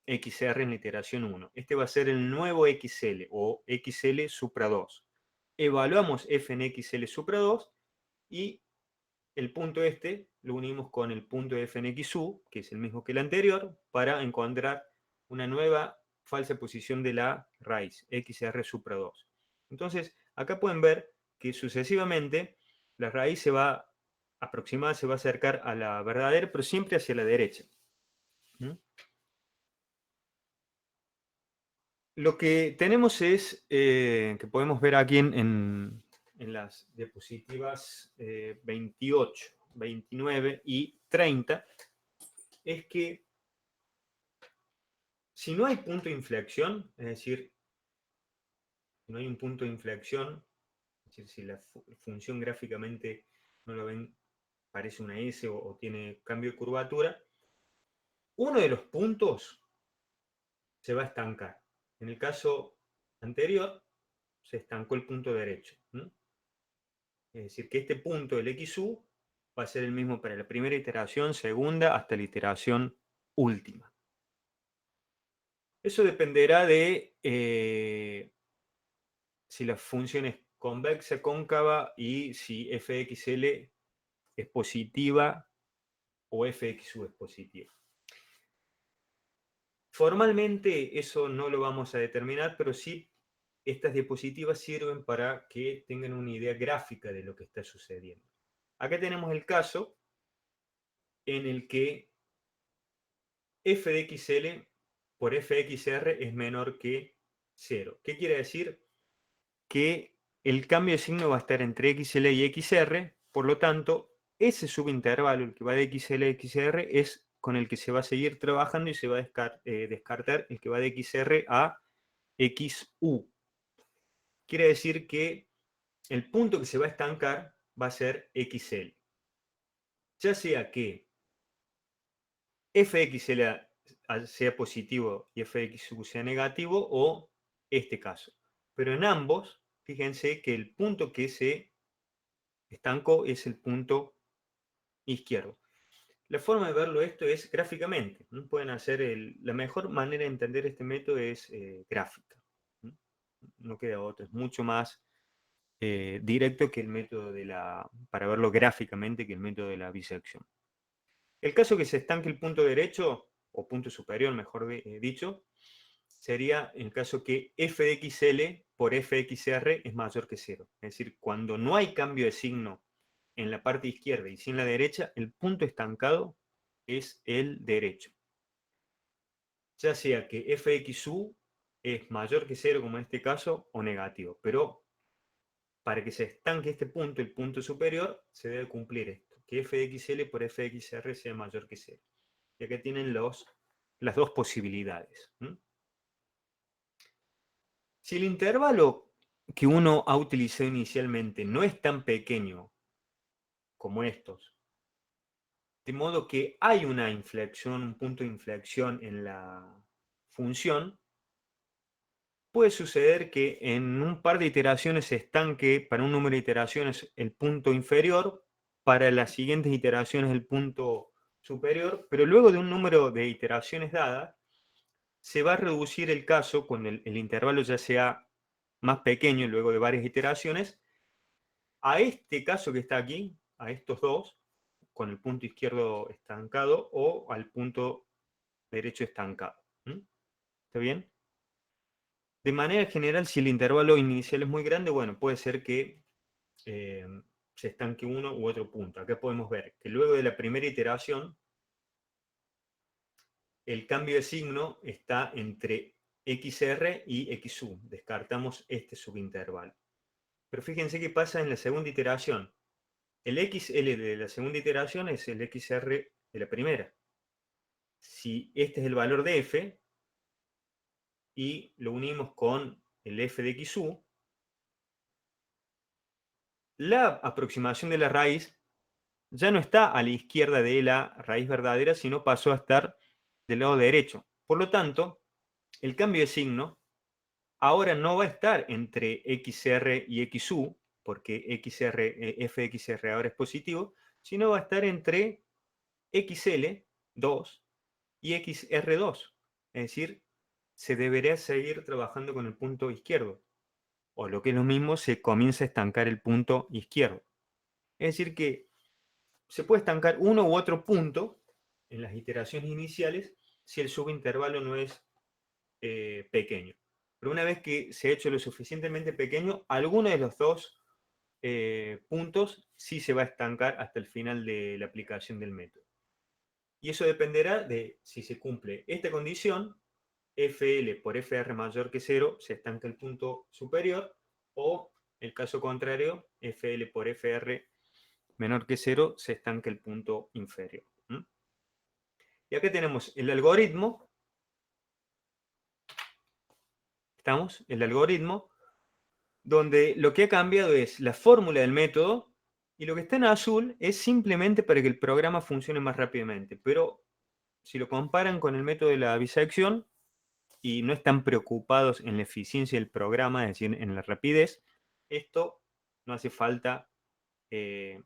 Speaker 1: xr en la iteración 1. Este va a ser el nuevo xl o xl supra 2. Evaluamos f en xl supra 2 y el punto este lo unimos con el punto f en xu, que es el mismo que el anterior, para encontrar una nueva falsa posición de la raíz, xr supra 2. Entonces, acá pueden ver que sucesivamente la raíz se va aproximada, se va a acercar a la verdadera, pero siempre hacia la derecha. ¿Mm? Lo que tenemos es, que podemos ver aquí en las diapositivas 28, 29 y 30, es que si no hay punto de inflexión, es decir, si no hay un punto de inflexión, es decir, si la función gráficamente no lo ven, parece una S o tiene cambio de curvatura, uno de los puntos se va a estancar. En el caso anterior, se estancó el punto derecho. Es decir, que este punto del XU va a ser el mismo para la primera iteración, segunda, hasta la iteración última. Eso dependerá de si la función es convexa, cóncava y si fxl es positiva o fxu es positiva. Formalmente eso no lo vamos a determinar, pero sí estas diapositivas sirven para que tengan una idea gráfica de lo que está sucediendo. Acá tenemos el caso en el que f de xl por fxr es menor que 0. ¿Qué quiere decir? Que el cambio de signo va a estar entre xl y xr, por lo tanto, ese subintervalo, el que va de xl a xr, es con el que se va a seguir trabajando y se va a descartar el que va de xr a xu. Quiere decir que el punto que se va a estancar va a ser xl. Ya sea que fxl sea positivo y fxu sea negativo o este caso. Pero en ambos, fíjense que el punto que se estancó es el punto izquierdo. La forma de verlo esto es gráficamente. ¿No? Pueden hacer la mejor manera de entender este método es gráfica. ¿No? No queda otro, es mucho más directo que el método para verlo gráficamente, que el método de la bisección. El caso que se estanque el punto derecho, o punto superior, mejor dicho, sería el caso que f de xl por fxr es mayor que 0. Es decir, cuando no hay cambio de signo en la parte izquierda y sin la derecha, el punto estancado es el derecho. Ya sea que fxu es mayor que 0, como en este caso, o negativo. Pero para que se estanque este punto, el punto superior, se debe cumplir esto, que f de xl por fxr sea mayor que 0. Y acá tienen las dos posibilidades. Si el intervalo que uno ha utilizado inicialmente no es tan pequeño como estos, de modo que hay una inflexión, un punto de inflexión en la función, puede suceder que en un par de iteraciones se estanque para un número de iteraciones el punto inferior, para las siguientes iteraciones el punto superior, pero luego de un número de iteraciones dadas, se va a reducir el caso cuando el intervalo ya sea más pequeño luego de varias iteraciones, a este caso que está aquí, a estos dos, con el punto izquierdo estancado o al punto derecho estancado. ¿Está bien? De manera general, si el intervalo inicial es muy grande, bueno, puede ser que eh, se estanque uno u otro punto. Acá podemos ver que luego de la primera iteración, el cambio de signo está entre XR y XU. Descartamos este subintervalo. Pero fíjense qué pasa en la segunda iteración. El XL de la segunda iteración es el XR de la primera. Si este es el valor de f y lo unimos con el f de XU, la aproximación de la raíz ya no está a la izquierda de la raíz verdadera, sino pasó a estar del lado derecho. Por lo tanto, el cambio de signo ahora no va a estar entre XR y XU, porque f de XR ahora es positivo, sino va a estar entre XL, 2, y XR2. Es decir, se debería seguir trabajando con el punto izquierdo. O lo que es lo mismo, se comienza a estancar el punto izquierdo. Es decir, que se puede estancar uno u otro punto en las iteraciones iniciales si el subintervalo no es pequeño. Pero una vez que se ha hecho lo suficientemente pequeño, alguno de los dos puntos sí se va a estancar hasta el final de la aplicación del método. Y eso dependerá de si se cumple esta condición, FL por FR mayor que 0, se estanca el punto superior, o el caso contrario, FL por FR menor que 0, se estanca el punto inferior. Y acá tenemos el algoritmo. ¿Estamos? El algoritmo, donde lo que ha cambiado es la fórmula del método, y lo que está en azul es simplemente para que el programa funcione más rápidamente. Pero si lo comparan con el método de la bisección y no están preocupados en la eficiencia del programa, es decir, en la rapidez, esto no hace falta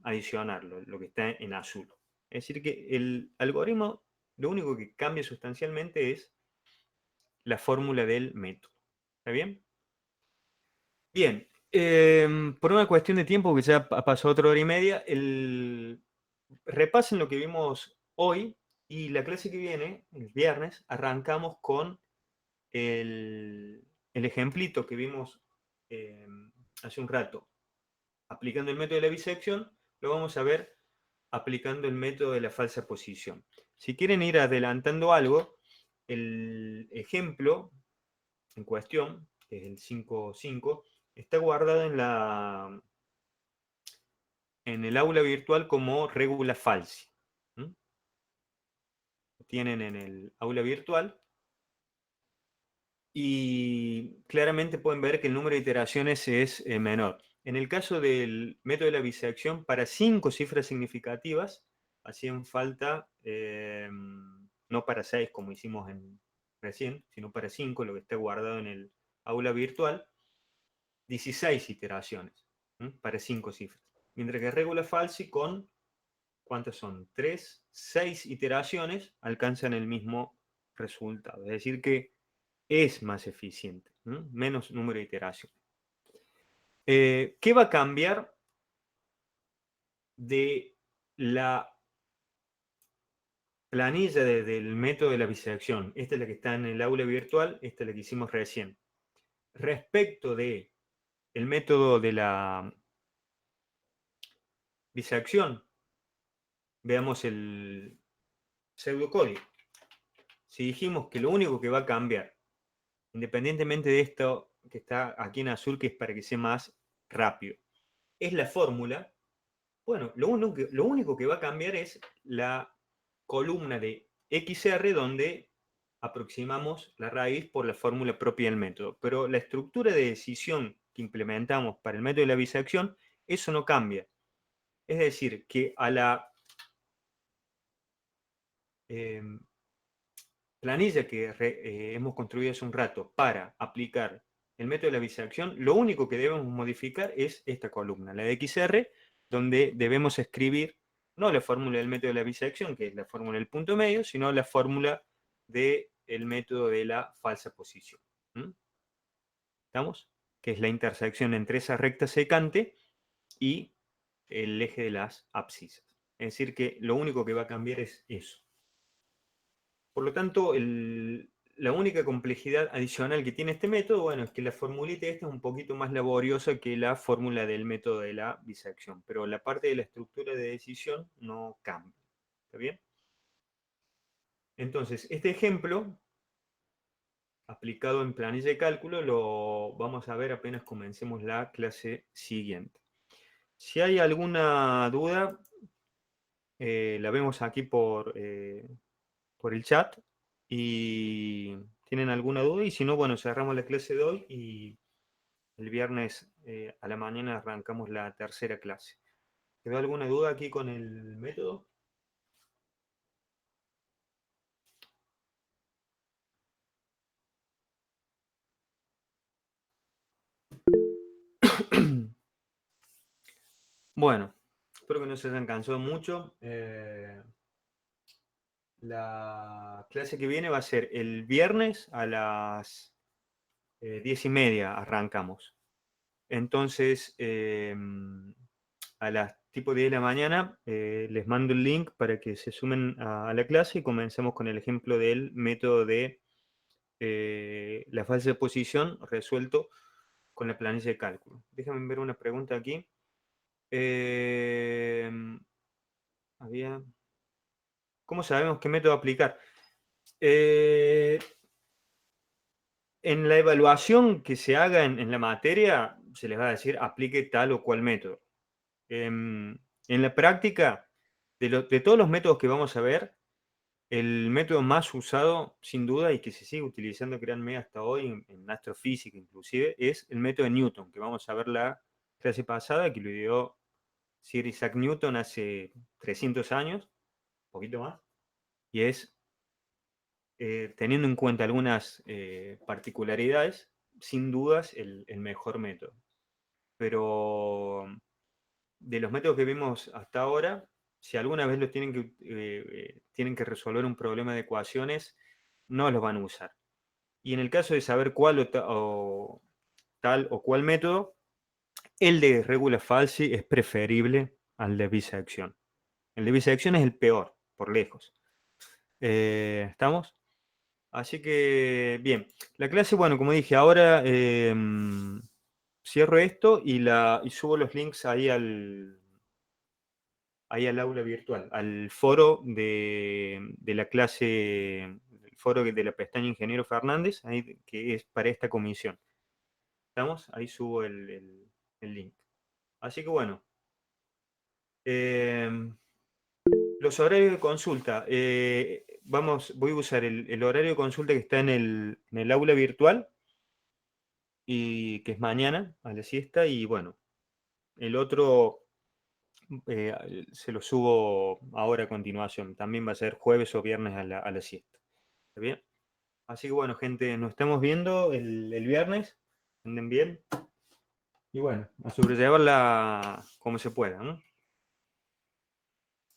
Speaker 1: adicionarlo, lo que está en azul. Es decir, que el algoritmo lo único que cambia sustancialmente es la fórmula del método. ¿Está bien? Bien, por una cuestión de tiempo, que ya ha pasado 1 hora y media, repasen lo que vimos hoy, y la clase que viene, el viernes, arrancamos con el ejemplito que vimos hace un rato. Aplicando el método de la bisección, lo vamos a ver aplicando el método de la falsa posición. Si quieren ir adelantando algo, el ejemplo en cuestión, que es el 5.5, está guardado en el aula virtual como regula falsi. Lo tienen en el aula virtual y claramente pueden ver que el número de iteraciones es menor. En el caso del método de la bisección, para 5 cifras significativas, hacían falta, no para 6 como hicimos recién, sino para 5, lo que está guardado en el aula virtual, 16 iteraciones para 5 cifras. Mientras que regula falsi con, ¿cuántas son? 3, 6 iteraciones alcanzan el mismo resultado. Es decir que es más eficiente, menos número de iteraciones. ¿Qué va a cambiar de la planilla del método de la bisección? Esta es la que está en el aula virtual, esta es la que hicimos recién. Respecto de el método de la bisección, veamos el pseudocódigo. Si dijimos que lo único que va a cambiar, independientemente de esto que está aquí en azul, que es para que sea más rápido, es la fórmula. Bueno, lo único que va a cambiar es la columna de XR, donde aproximamos la raíz por la fórmula propia del método. Pero la estructura de decisión que implementamos para el método de la bisección, eso no cambia. Es decir, que a la planilla que hemos construido hace un rato para aplicar el método de la bisección, lo único que debemos modificar es esta columna, la de XR, donde debemos escribir no la fórmula del método de la bisección, que es la fórmula del punto medio, sino la fórmula del método de la falsa posición. ¿Estamos? Que es la intersección entre esa recta secante y el eje de las abscisas. Es decir, que lo único que va a cambiar es eso. Por lo tanto, la única complejidad adicional que tiene este método, bueno, es que la formulita esta es un poquito más laboriosa que la fórmula del método de la bisección, pero la parte de la estructura de decisión no cambia. ¿Está bien? Entonces, este ejemplo, aplicado en planilla de cálculo, lo vamos a ver apenas comencemos la clase siguiente. Si hay alguna duda, la vemos aquí por el chat y tienen alguna duda, y si no, bueno, cerramos la clase de hoy y el viernes a la mañana arrancamos la tercera clase. ¿Quedó alguna duda aquí con el método? Bueno, espero que no se hayan cansado mucho. La clase que viene va a ser el viernes a las 10:30 arrancamos. Entonces, a las tipo 10 de la mañana les mando el link para que se sumen a la clase y comencemos con el ejemplo del método de la fase de posición resuelto con la planilla de cálculo. Déjame ver una pregunta aquí. Eh, había, ¿Cómo sabemos qué método aplicar? Eh, en la evaluación que se haga en la materia, se les va a decir aplique tal o cual método. En la práctica, de todos los métodos que vamos a ver, el método más usado, sin duda, y que se sigue utilizando, créanme, hasta hoy, en astrofísica inclusive, es el método de Newton, que vamos a ver la clase pasada, que lo dio Sir Isaac Newton hace 300 años, un poquito más, y es, teniendo en cuenta algunas particularidades, sin dudas, el mejor método. Pero de los métodos que vimos hasta ahora, si alguna vez tienen que resolver un problema de ecuaciones, no los van a usar. Y en el caso de saber cuál o tal o cual método, el de regula falsi es preferible al de bisección. El de bisección es el peor, por lejos. ¿Estamos? Así que, bien. La clase, bueno, como dije, ahora cierro esto y subo los links ahí al aula virtual, al foro de la clase, el foro de la pestaña Ingeniero Fernández, ahí, que es para esta comisión. ¿Estamos? Ahí subo el link. Así que bueno, los horarios de consulta. Voy a usar el horario de consulta que está en el aula virtual, y que es mañana a la siesta, y bueno, el otro se lo subo ahora a continuación. También va a ser jueves o viernes a la siesta. ¿Está bien? Así que bueno, gente, nos estamos viendo el viernes. Anden bien. Y bueno, a sobrellevarla como se pueda, ¿no?